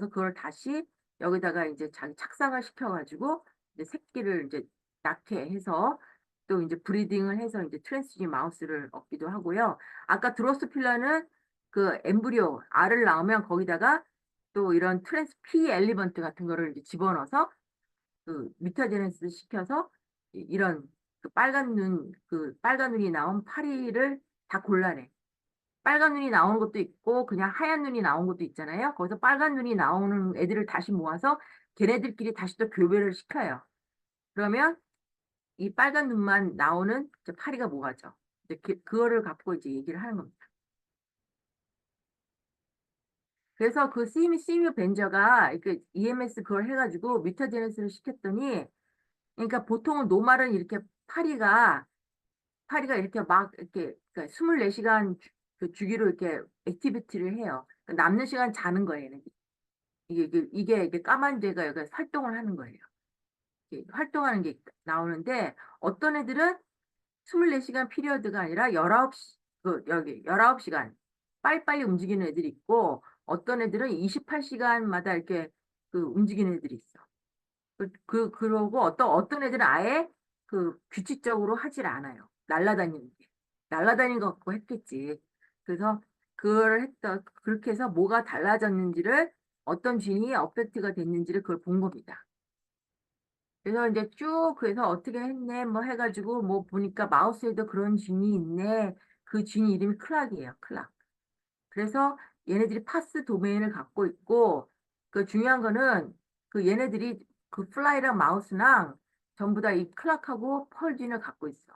그걸 다시 여기다가 이제 자기 착상을 시켜가지고 이제 새끼를 이제 낳게 해서 또 이제 브리딩을 해서 이제 트랜스지닌 마우스를 얻기도 하고요. 아까 드로소필라는 그 엠브리오 알을 낳으면 거기다가 또 이런 P 엘리먼트 같은 거를 이제 집어넣어서 그 미타제네시스 시켜서 이런 빨간 눈이 나온 파리를 다 골라내. 빨간 눈이 나오는 것도 있고 그냥 하얀 눈이 나온 것도 있잖아요. 거기서 빨간 눈이 나오는 애들을 다시 모아서 걔네들끼리 다시 또 교배를 시켜요. 그러면 이 빨간 눈만 나오는 이제 파리가 뭐가죠? 이제 그거를 갖고 이제 얘기를 하는 겁니다. 그래서 그 시뮤 벤저가 그 EMS 그걸 해가지고 뮤타제네스를 시켰더니 그러니까 보통은 노말은 이렇게 파리가 이렇게 막 이렇게 그러니까 24시간 그 주기로 이렇게 액티비티를 해요. 그러니까 남는 시간 자는 거예요. 얘네들이. 이게 까만 죄가 여기 활동을 하는 거예요. 활동하는 게 나오는데 어떤 애들은 24시간 피리어드가 아니라 19시간 빨리빨리 움직이는 애들이 있고 어떤 애들은 28시간마다 이렇게 움직이는 애들이 있어. 그러고 어떤 애들은 아예 규칙적으로 하질 않아요. 날라다니는 거 갖고 했겠지. 그래서 그렇게 해서 뭐가 달라졌는지를 어떤 쥔이 어펙트가 됐는지를 그걸 본 겁니다. 그래서 이제 그래서 어떻게 했네 뭐 해가지고 뭐 보니까 마우스에도 그런 쥔이 있네. 그 쥔이 이름이 클락이에요. 클락. 그래서 얘네들이 파스 도메인을 갖고 있고 그 중요한 거는 얘네들이 플라이랑 마우스랑 전부 다 이 클락하고 펄진을 갖고 있어.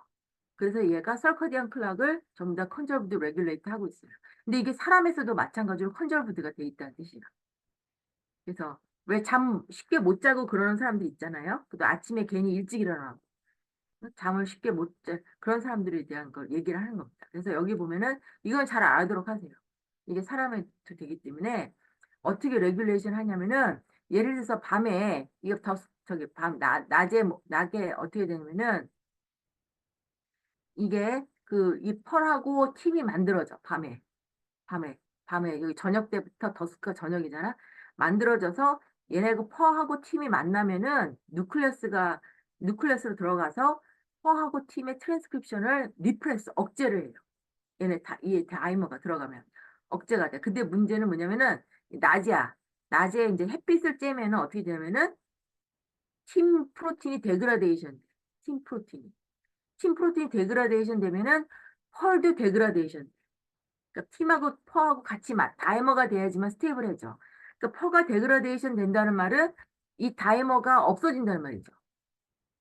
그래서 얘가 서커디안 클락을 전부 다 컨저브드 레귤레이트 하고 있어요. 근데 이게 사람에서도 마찬가지로 컨저브드가 돼 있다는 뜻이야. 그래서 왜 잠 쉽게 못 자고 그러는 사람들 있잖아요. 그래도 아침에 괜히 일찍 일어나고 잠을 쉽게 못 자 그런 사람들에 대한 걸 얘기를 하는 겁니다. 그래서 여기 보면은 이건 잘 알아두도록 하세요. 이게 사람에도 되기 때문에 어떻게 레귤레이션 하냐면은 예를 들어서 밤에 이게 낮에 어떻게 되냐면은 이게 이 펄하고 팀이 만들어져 밤에 여기 저녁 때부터 더스크가 저녁이잖아. 만들어져서 얘네가 펄하고 팀이 만나면은 뉴클레스로 들어가서 펄하고 팀의 트랜스크립션을 억제를 해요. 이 다이머가 들어가면 억제가 돼. 근데 문제는 뭐냐면은 낮이야. 낮에 이제 햇빛을 쬐면은 어떻게 되냐면은 팀 프로틴이 데그라데이션. 팀 프로틴이 데그라데이션 되면은 펄도 데그라데이션. 그러니까 팀하고 퍼하고 같이 다이머가 돼야지만 스테이블해져. 그러니까 퍼가 데그라데이션 된다는 말은 이 다이머가 없어진다는 말이죠.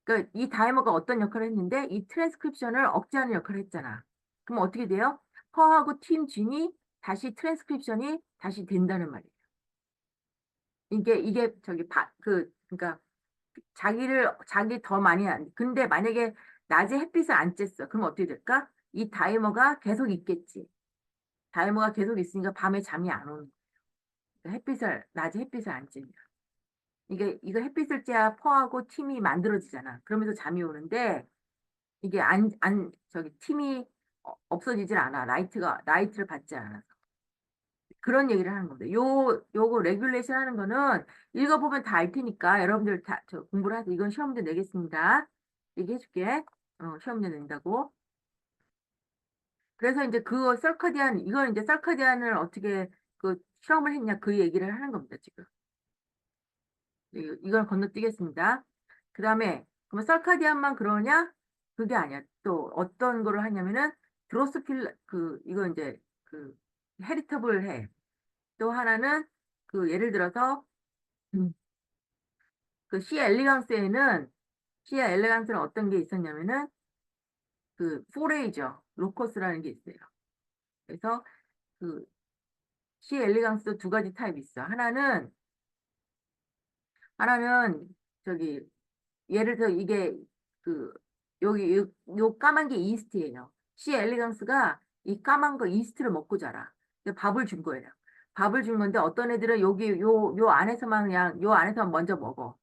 그러니까 이 다이머가 어떤 역할을 했는데 이 트랜스크립션을 억제하는 역할을 했잖아. 그럼 어떻게 돼요? 퍼하고 팀 진이 다시 트랜스크립션이 다시 된다는 말이에요. 이게 그러니까 자기 더 많이 근데 만약에 낮에 햇빛을 안 쬐어. 그럼 어떻게 될까? 이 다이머가 계속 있겠지. 다이머가 계속 있으니까 밤에 잠이 안 오는 거예요. 낮에 햇빛을 안 쬐면. 이거 햇빛을 쬐야 퍼하고 팀이 만들어지잖아. 그러면서 잠이 오는데 이게 저기 팀이 없어지질 않아. 라이트를 받지 않아서. 그런 얘기를 하는 겁니다. 요거 레귤레이션 하는 거는 읽어보면 다 알 테니까 여러분들 다 공부를 하세요. 이건 시험 문제 내겠습니다. 얘기해줄게. 시험 문제 낸다고. 그래서 이제 이건 이제 썰카디안을 어떻게 그 실험을 했냐 그 얘기를 하는 겁니다, 지금. 이걸 건너뛰겠습니다. 그 다음에, 그러면 썰카디안만 그러냐? 그게 아니야. 또 어떤 거를 하냐면은, 이거 이제, 헤리터블 해. 또 하나는, 예를 들어서, 음, 시아 엘레강스는 어떤 게 있었냐면은, 포레이저, 로커스라는 게 있어요. 그래서, 그, 시아 엘레강스도 두 가지 타입이 있어. 하나는, 저기, 예를 들어 이게 그 여기 요 까만 게 이스트예요. 시 엘리강스가 이 까만 거 이스트를 먹고 자라. 근데 밥을 준 거예요. 밥을 준 건데 어떤 애들은 요 안에서만 그냥 요 안에서만 먼저 먹어.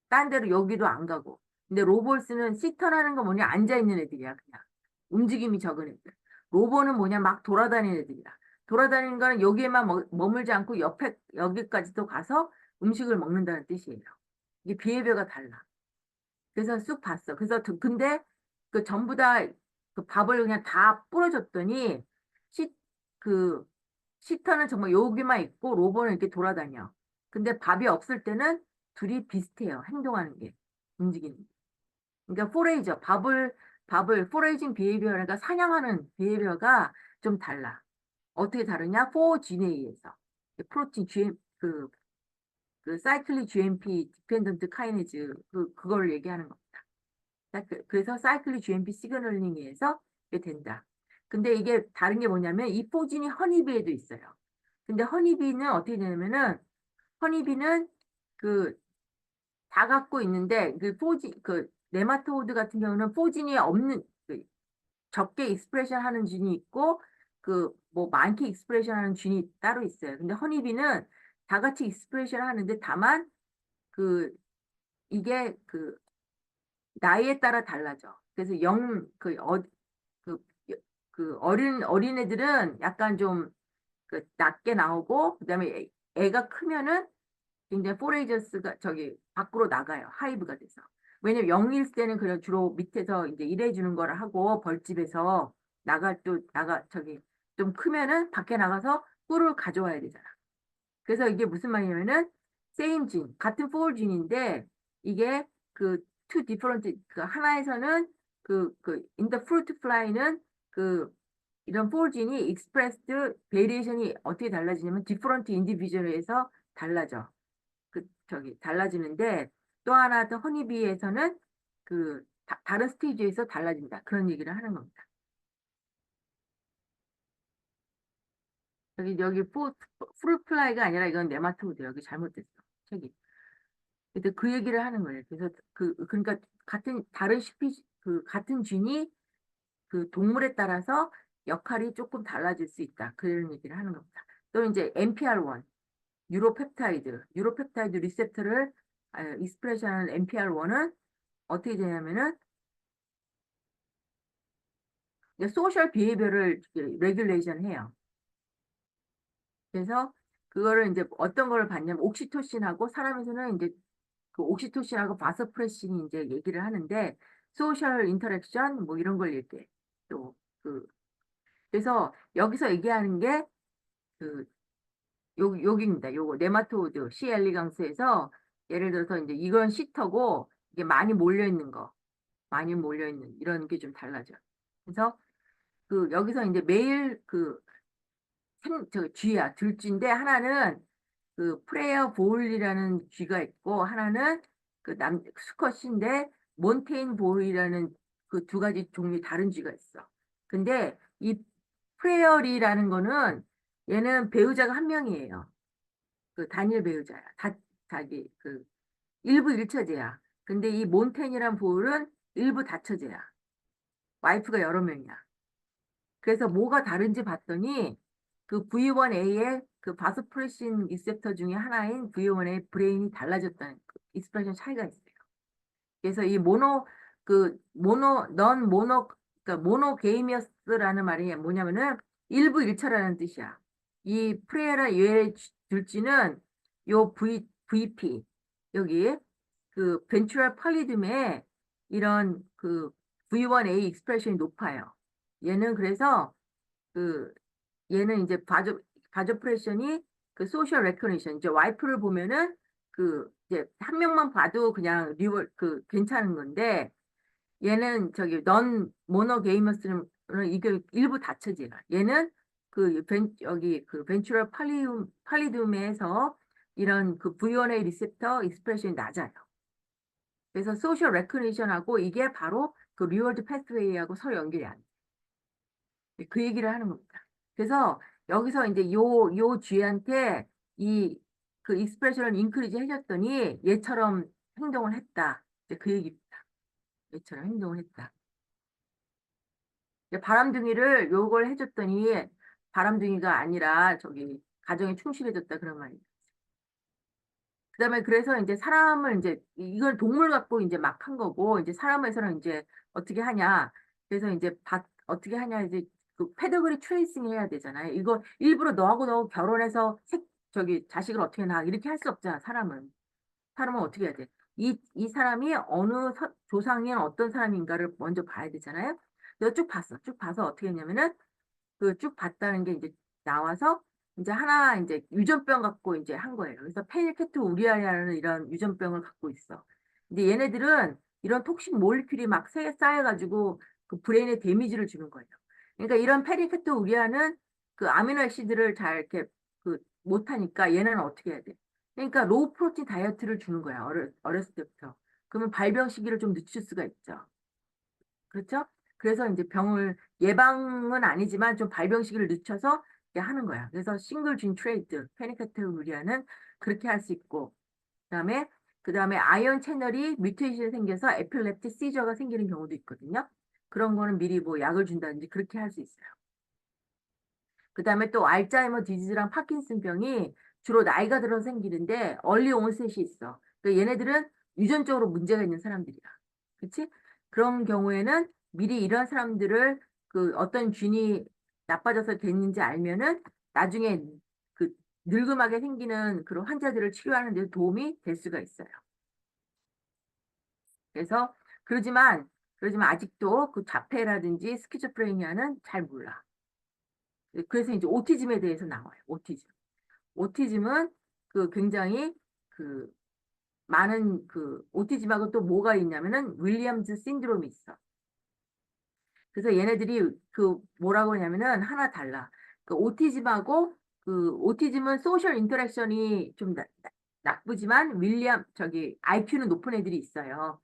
딴 데로 여기도 안 가고. 근데 로볼스는 시터라는 거 뭐냐 앉아 있는 애들이야 그냥. 움직임이 적은 애들. 로보는 뭐냐 막 돌아다니는 애들이야. 돌아다니는 거는 여기에만 머물지 않고 옆에 여기까지도 가서 음식을 먹는다는 뜻이에요. 이게 비हे비어가 달라. 그래서 쑥 봤어. 그래서 근데 그 전부 다 그 밥을 그냥 다 뿌려줬더니 시, 그 시터는 정말 여기만 있고 로버는 이렇게 돌아다녀. 근데 밥이 없을 때는 둘이 비슷해요. 행동하는 게 움직이는 게. 그러니까 포레이징 비헤비어니까 사냥하는 비헤비어가 좀 달라. 어떻게 다르냐? 포진에 의해서 프로틴 사이클리 GMP 디펜던트 카이네즈 그걸 얘기하는 겁니다. 그래서 사이클리 GMP 시그널링에서 이게 된다. 근데 이게 다른 게 뭐냐면 이 포진이 허니비에도 있어요. 근데 허니비는 어떻게 되냐면은 허니비는 다 갖고 있는데 네마토드 같은 경우는 포진이 없는 적게 익스프레션 하는 쥔이 있고 뭐 많게 익스프레션 하는 쥔이 따로 있어요. 근데 허니비는 다 같이 익스프레션 하는데 다만 이게 나이에 따라 달라져. 그래서 어린 애들은 약간 좀 낮게 나오고 그다음에 애가 크면은 굉장히 포레이저스가 저기 밖으로 나가요. 하이브가 돼서. 왜냐면 영일 때는 그냥 주로 밑에서 이제 일해주는 거를 하고 벌집에서 저기 좀 크면은 밖에 나가서 꿀을 가져와야 되잖아. 그래서 이게 무슨 말이냐면은 same gene, 같은 four gene인데 이게 two different 하나에서는 in the fruit fly는 이런 four gene이 expressed variation이 어떻게 달라지냐면 different individual에서 달라져. 저기 달라지는데 또 하나 더 허니비에서는 다른 스테이지에서 달라진다. 그런 얘기를 하는 겁니다. 여기 프루플라이가 아니라 이건 네마토드 여기 잘못됐어. 책이. 그래서 그 얘기를 하는 거예요. 그래서 그러니까 같은 균이 동물에 따라서 역할이 조금 달라질 수 있다. 그런 얘기를 하는 겁니다. 또 이제 NPR1, 유로펩타이드 리셉터를 익스프레션하는 NPR1은 어떻게 되냐면은 소셜 비헤이비어를 레귤레이션 해요. 그래서 그거를 이제 어떤 거를 봤냐면 옥시토신하고 사람에서는 이제 옥시토신하고 바소프레신이 이제 얘기를 하는데 소셜 인터랙션 뭐 이런 걸 얘기해. 또 그래서 여기서 얘기하는 게 여기입니다. 요거 네마토드 C 엘리강스에서 예를 들어서 이제 이건 시터고 이게 많이 몰려 있는 이런 게 좀 달라져. 그래서 여기서 이제 매일 쥐야 둘쥐인데 하나는 프레어 볼이라는 쥐가 있고 하나는 수컷인데 몬테인 볼이라는 두 가지 종류 다른 쥐가 있어. 근데 이 프레어리라는 거는 얘는 배우자가 한 명이에요. 단일 배우자야. 자기 일부 일처제야. 근데 이 몬테인이란 볼은 일부 다처제야. 와이프가 여러 명이야. 그래서 뭐가 다른지 봤더니 그 V1A의 그 바소프레신 리셉터 중에 하나인 V1A 브레인이 달라졌다는 그 익스프레션 차이가 있어요. 그래서 이 넌 모노, 그러니까 모노게이미어스라는 말이 뭐냐면은 일부 일처라는 뜻이야. 이 프레라 유에 둘지는 요 VP, 여기 그 벤츄럴 팔리듬에 이런 그 V1A 익스프레션이 높아요. 얘는 그래서 그 얘는 이제 바저프레션이 그 소셜 레코니션, 이제 와이프를 보면은 그 이제 한 명만 봐도 그냥 리월 그 괜찮은 건데, 얘는 저기 넌 모노게이머스는 이게 일부 다처지야. 얘는 여기 그 벤츄럴 팔리둠에서 이런 그 V1A 리셉터 익스프레션이 낮아요. 그래서 소셜 레코니션하고 이게 바로 그 리워드 패스웨이하고 서로 연결이 안 돼. 그 얘기를 하는 겁니다. 그래서 여기서 이제 요 쥐한테 이 그 익스프레션을 인크리즈 해줬더니 얘처럼 행동을 했다. 이제 그 얘기입니다. 얘처럼 행동을 했다. 이제 바람둥이를 요걸 해줬더니 바람둥이가 아니라 저기 가정에 충실해졌다 그런 말이에요. 그다음에 그래서 이제 사람을 이제 이걸 동물 갖고 이제 막 한 거고, 이제 사람에서는 이제 어떻게 하냐. 그래서 이제 어떻게 하냐, 이제 그 패더그리 트레이싱 해야 되잖아요. 이거 일부러 너하고 결혼해서 저기 자식을 어떻게 낳아 이렇게 할 수 없잖아. 사람은 어떻게 해야 돼? 이 사람이 어느 조상인 어떤 사람인가를 먼저 봐야 되잖아요. 내가 쭉 봤어. 쭉 봐서 어떻게 했냐면은 그 쭉 봤다는 게 이제 나와서 이제 하나 이제 유전병 갖고 이제 한 거예요. 그래서 페니케트 우리아라는 이런 유전병을 갖고 있어. 근데 얘네들은 이런 톡식 몰리큘이 막 쌓여가지고 그 브레인에 데미지를 주는 거예요. 그러니까 이런 페니케트 우리아는 그 아미노 애시드를 잘 이렇게 그 못하니까 얘는 어떻게 해야 돼? 그러니까 로우 프로틴 다이어트를 주는 거야. 어렸을 때부터. 그러면 발병 시기를 좀 늦출 수가 있죠. 그렇죠? 그래서 이제 병을 예방은 아니지만 좀 발병 시기를 늦춰서 이렇게 하는 거야. 그래서 싱글 진 트레이트, 페니카테우리아는 그렇게 할 수 있고, 그다음에 아이언 채널이 뮤테이션이 생겨서 에필lep틱 시저가 생기는 경우도 있거든요. 그런 거는 미리 뭐 약을 준다든지 그렇게 할 수 있어요. 그다음에 또 알츠하이머 디지즈랑 파킨슨 병이 주로 나이가 들어서 생기는데 얼리 온셋이 있어. 그러니까 얘네들은 유전적으로 문제가 있는 사람들이야. 그렇지? 그런 경우에는 미리 이런 사람들을 그 어떤 균이 나빠져서 됐는지 알면은 나중에 그 늙음하게 생기는 그런 환자들을 치료하는 데 도움이 될 수가 있어요. 그래서 그러지만 아직도 그 자폐라든지 스키즈프레니아는 잘 몰라. 그래서 이제 오티즘에 대해서 나와요. 오티즘은 그 굉장히 그 많은 그 오티즘하고 또 뭐가 있냐면은 윌리엄즈 신드롬이 있어. 그래서 얘네들이 그 뭐라고 하냐면은 하나 달라. 그 오티즘은 소셜 인터랙션이 좀 나쁘지만 저기 IQ는 높은 애들이 있어요.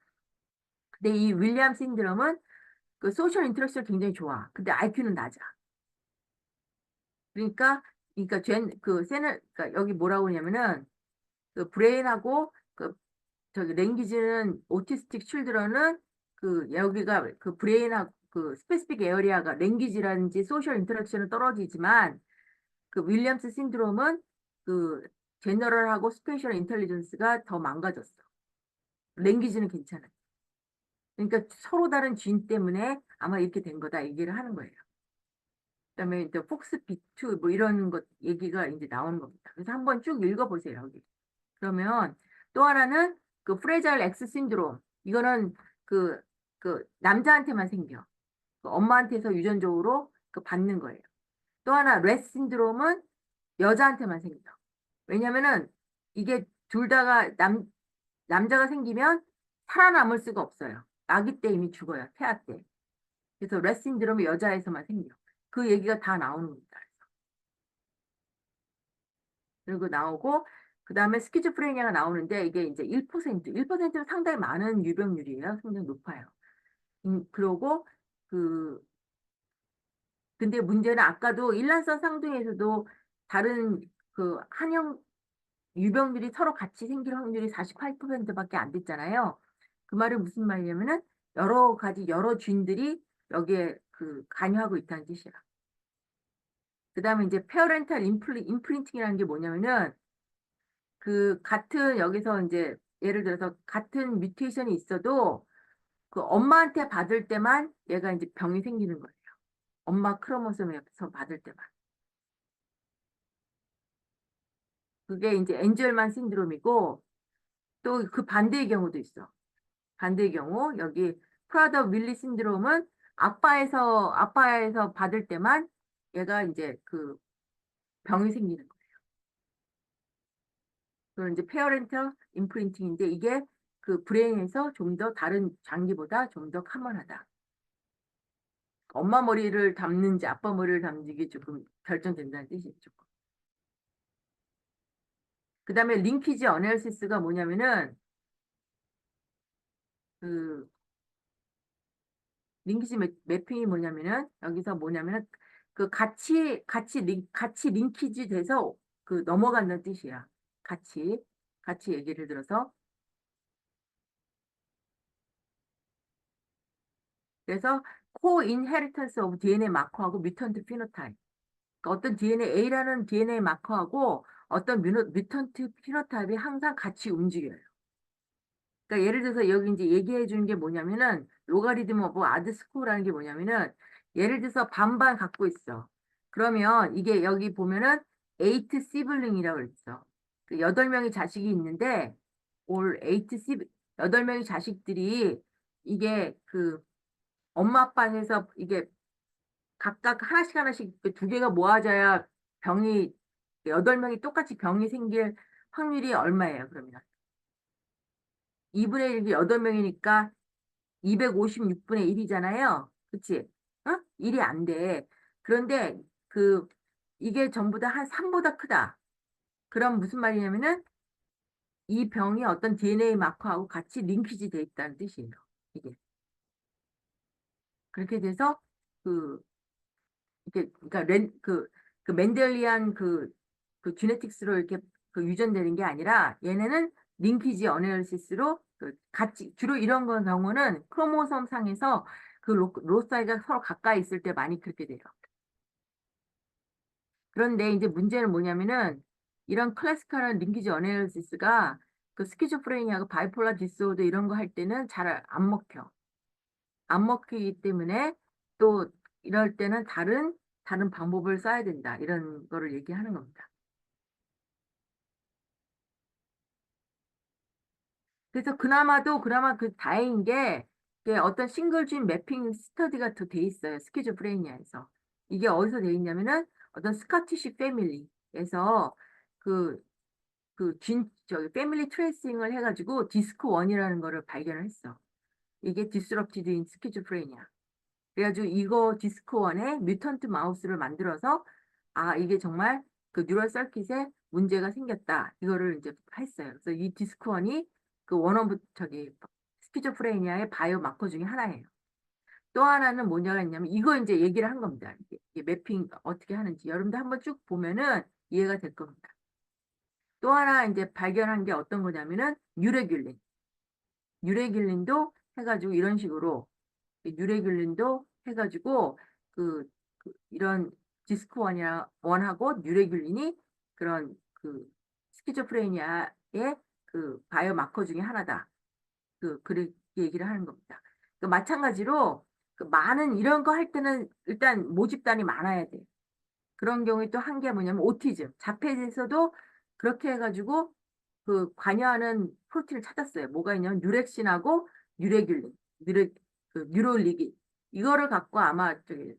근데 이 윌리엄 신드롬은 그 소셜 인터랙션 굉장히 좋아. 근데 IQ는 낮아. 그러니까 그러니까 여기 뭐라고 하냐면은 그 브레인하고 그 저기 랭귀지는 오티스틱 칠드런은 그 여기가 그 브레인하고 그 스페시픽 에어리아가 랭귀지라든지 소셜 인터랙션은 떨어지지만 그 윌리엄스 신드롬은 그 제너럴하고 스페셜 인텔리전스가 더 망가졌어. 랭귀지는 괜찮아. 그러니까 서로 다른 진 때문에 아마 이렇게 된 거다 얘기를 하는 거예요. 그다음에 이제 폭스 B2 뭐 이런 것 얘기가 이제 나오는 겁니다. 그래서 한번 쭉 읽어보세요. 여기. 그러면 또 하나는 그 프레자일 X 신드롬. 이거는 그 남자한테만 생겨. 그 엄마한테서 유전적으로 그 받는 거예요. 또 하나 레스 신드롬은 여자한테만 생겨. 왜냐면은 이게 둘 다가 남자가 생기면 살아남을 수가 없어요. 아기 때 이미 죽어요. 태아 때. 그래서 레스 신드롬이 여자에서만 생겨. 그 얘기가 다 나오는 겁니다. 그리고 나오고 그다음에 스키즈프레니아가 나오는데 이게 이제 1%는 상당히 많은 유병률이에요. 굉장히 높아요. 그러고 그 근데 문제는 아까도 일란성 쌍둥이에서도 다른 그 한형 유병률이 서로 같이 생길 확률이 48%밖에 안 됐잖아요. 그 말은 무슨 말이냐면은 여러 가지 여러 균들이 여기에 그 관여하고 있다는 뜻이야. 그다음에 이제 페어렌탈 임프린팅이라는 게 뭐냐면은 그 같은 여기서 이제 예를 들어서 같은 뮤테이션이 있어도 그 엄마한테 받을 때만 얘가 이제 병이 생기는 거예요. 엄마 크로모솜에서 받을 때만. 그게 이제 엔젤만 신드롬이고 또 그 반대의 경우도 있어. 반대의 경우 여기 프라더 윌리 신드롬은 아빠에서 받을 때만 얘가 이제 그 병이 생기는 거예요. 그건 이제 페어렌탈 임프린팅인데 이게 그 브레인에서 좀 더 다른 장기보다 좀 더 커먼하다. 엄마 머리를 담는지 아빠 머리를 담는지 이게 조금 결정된다는 뜻이죠. 조금. 그다음에 링키지 어널시스가 뭐냐면은 그 링키지 매핑이 뭐냐면은 여기서 뭐냐면은 그 같이 링키지 돼서 그 넘어간다는 뜻이야. 같이 얘기를 들어서 그래서 co-inheritance of DNA 마커하고 뮤턴트 피노타입. 그러니까 어떤 A라는 DNA 마커하고 어떤 뮤턴트 피노타입이 항상 같이 움직여요. 그러니까 예를 들어서 여기 이제 얘기해 주는 게 뭐냐면은 로가리즘 오브 아드스코어라는 게 뭐냐면은 예를 들어서 반반 갖고 있어. 그러면 이게 여기 보면은 에이트 시블링이라고 그랬어. 그 8명의 자식이 있는데 올 에이트 시 8명의 자식들이 이게 그 엄마 아빠 해서 이게 각각 하나씩 그 2개가 모아져야 병이 8명이 똑같이 병이 생길 확률이 얼마예요, 그러면? 2분의 1이 8명이니까 256분의 1이잖아요. 그치? 어? 1이 안 돼. 그런데 그 이게 전부 다 한 3보다 크다. 그럼 무슨 말이냐면은 이 병이 어떤 DNA 마커하고 같이 링키지 돼 있다는 뜻이에요. 이게. 그렇게 돼서 그 이게 그러니까 그 멘델리안 그 지네틱스로 이렇게 그 유전되는 게 아니라 얘네는 링키지 어널시스로 그 같이 주로 이런 거 경우는 크로모솜 상에서 그 로사이가 서로 가까이 있을 때 많이 그렇게 돼요. 그런데 이제 문제는 뭐냐면은 이런 클래시컬한 링키지 어널시스가 그 스키조프레니아하고 바이폴라 디스오더 이런 거 할 때는 잘 안 먹혀. 안 먹히기 때문에 또 이럴 때는 다른 방법을 써야 된다. 이런 거를 얘기하는 겁니다. 그래서 그나마 그 다행인 게 이게 어떤 싱글진 매핑 스터디가 더 돼 있어요. 스키즈프레니아에서. 이게 어디서 돼 있냐면은 어떤 스카티시 패밀리에서 그, 저기 패밀리 트레이싱을 해가지고 디스크1이라는 거를 발견을 했어. 이게 디스럽티드 인 스키즈프레니아. 그래가지고 이거 디스크1에 뮤턴트 마우스를 만들어서 아 이게 정말 그 뉴럴 서킷에 문제가 생겼다 이거를 이제 했어요. 그래서 이 디스크1이 그 원어브 저기 스키조프레니아의 바이오 마커 중에 하나예요. 또 하나는 뭐냐가 있냐면 이거 이제 얘기를 한 겁니다. 이게 매핑 어떻게 하는지 여러분들 한번 쭉 보면은 이해가 될 겁니다. 또 하나 이제 발견한 게 어떤 거냐면은 유레귤린도 해가지고 이런 식으로 뉴레귤린도 해가지고 이런 디스크1이랑 원하고 뉴레귤린이 그런 그 스키조프레니아의 그 바이오 마커 중에 하나다. 그렇게 얘기를 하는 겁니다. 마찬가지로 그 많은 이런 거 할 때는 일단 모집단이 많아야 돼. 그런 경우에 또 한 게 뭐냐면 오티즘, 자폐에서도 그렇게 해가지고 그 관여하는 프로틴을 찾았어요. 뭐가 있냐면 뉴렉신하고 뉴레귤린, 뉴롤리긴 이거를 갖고 아마 저기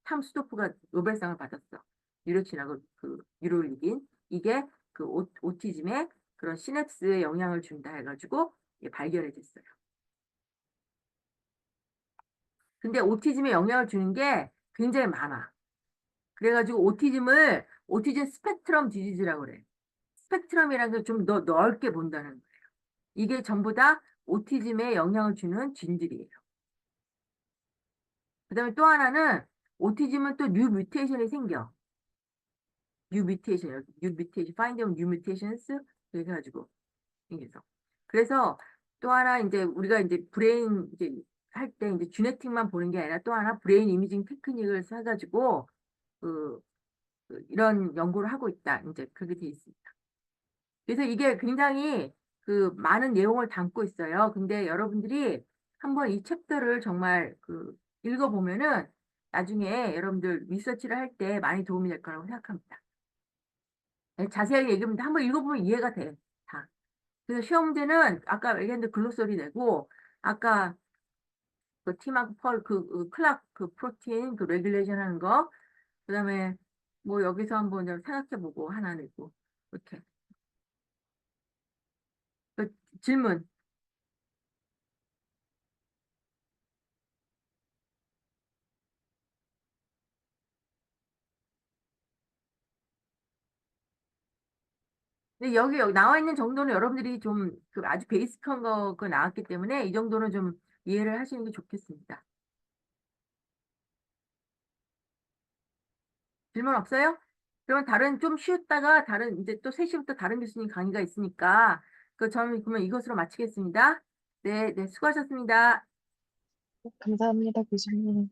탐 스토프가 노벨상을 받았어. 뉴렉신하고 그 뉴롤리긴 이게 그 오티즘에 그런 시냅스에 영향을 준다 해가지고 발견이 됐어요. 근데 오티즘에 영향을 주는 게 굉장히 많아. 그래가지고 오티즘 스펙트럼 디지즈라고 그래. 스펙트럼이라는 걸 좀 더 넓게 본다는 거예요. 이게 전부 다 오티즘에 영향을 주는 진들이에요. 그다음에 또 하나는 오티즘은 또 뉴 뮤테이션이 생겨. find out new mutations 이렇게 해가지고 생겨서. 그래서 또 하나 이제 우리가 이제 브레인 이제 할 때 이제 지네틱만 보는 게 아니라 또 하나 브레인 이미징 테크닉을 써가지고 그 이런 연구를 하고 있다. 이제 그렇게 돼 있습니다. 그래서 이게 굉장히 그 많은 내용을 담고 있어요. 근데 여러분들이 한번 이 챕터를 정말 그 읽어보면은 나중에 여러분들 리서치를 할 때 많이 도움이 될 거라고 생각합니다. 네, 자세하게 얘기합니다. 한번 읽어보면 이해가 돼. 다. 그래서 시험 문제는 아까 얘기했는데 글로서리 내고 아까 그 티마크 펄 클락 그 프로틴 그 레귤레이션 하는 거 그다음에 뭐 여기서 한번 생각해보고 하나 내고 이렇게 그 질문. 근데 여기 나와 있는 정도는 여러분들이 좀 그 아주 베이직한 거 그 나왔기 때문에 이 정도는 좀 이해를 하시는 게 좋겠습니다. 질문 없어요? 그러면 다른 좀 쉬었다가 다른 이제 또 3시부터 다른 교수님 강의가 있으니까 그 저는 그러면 이것으로 마치겠습니다. 네, 네, 수고하셨습니다. 감사합니다, 교수님.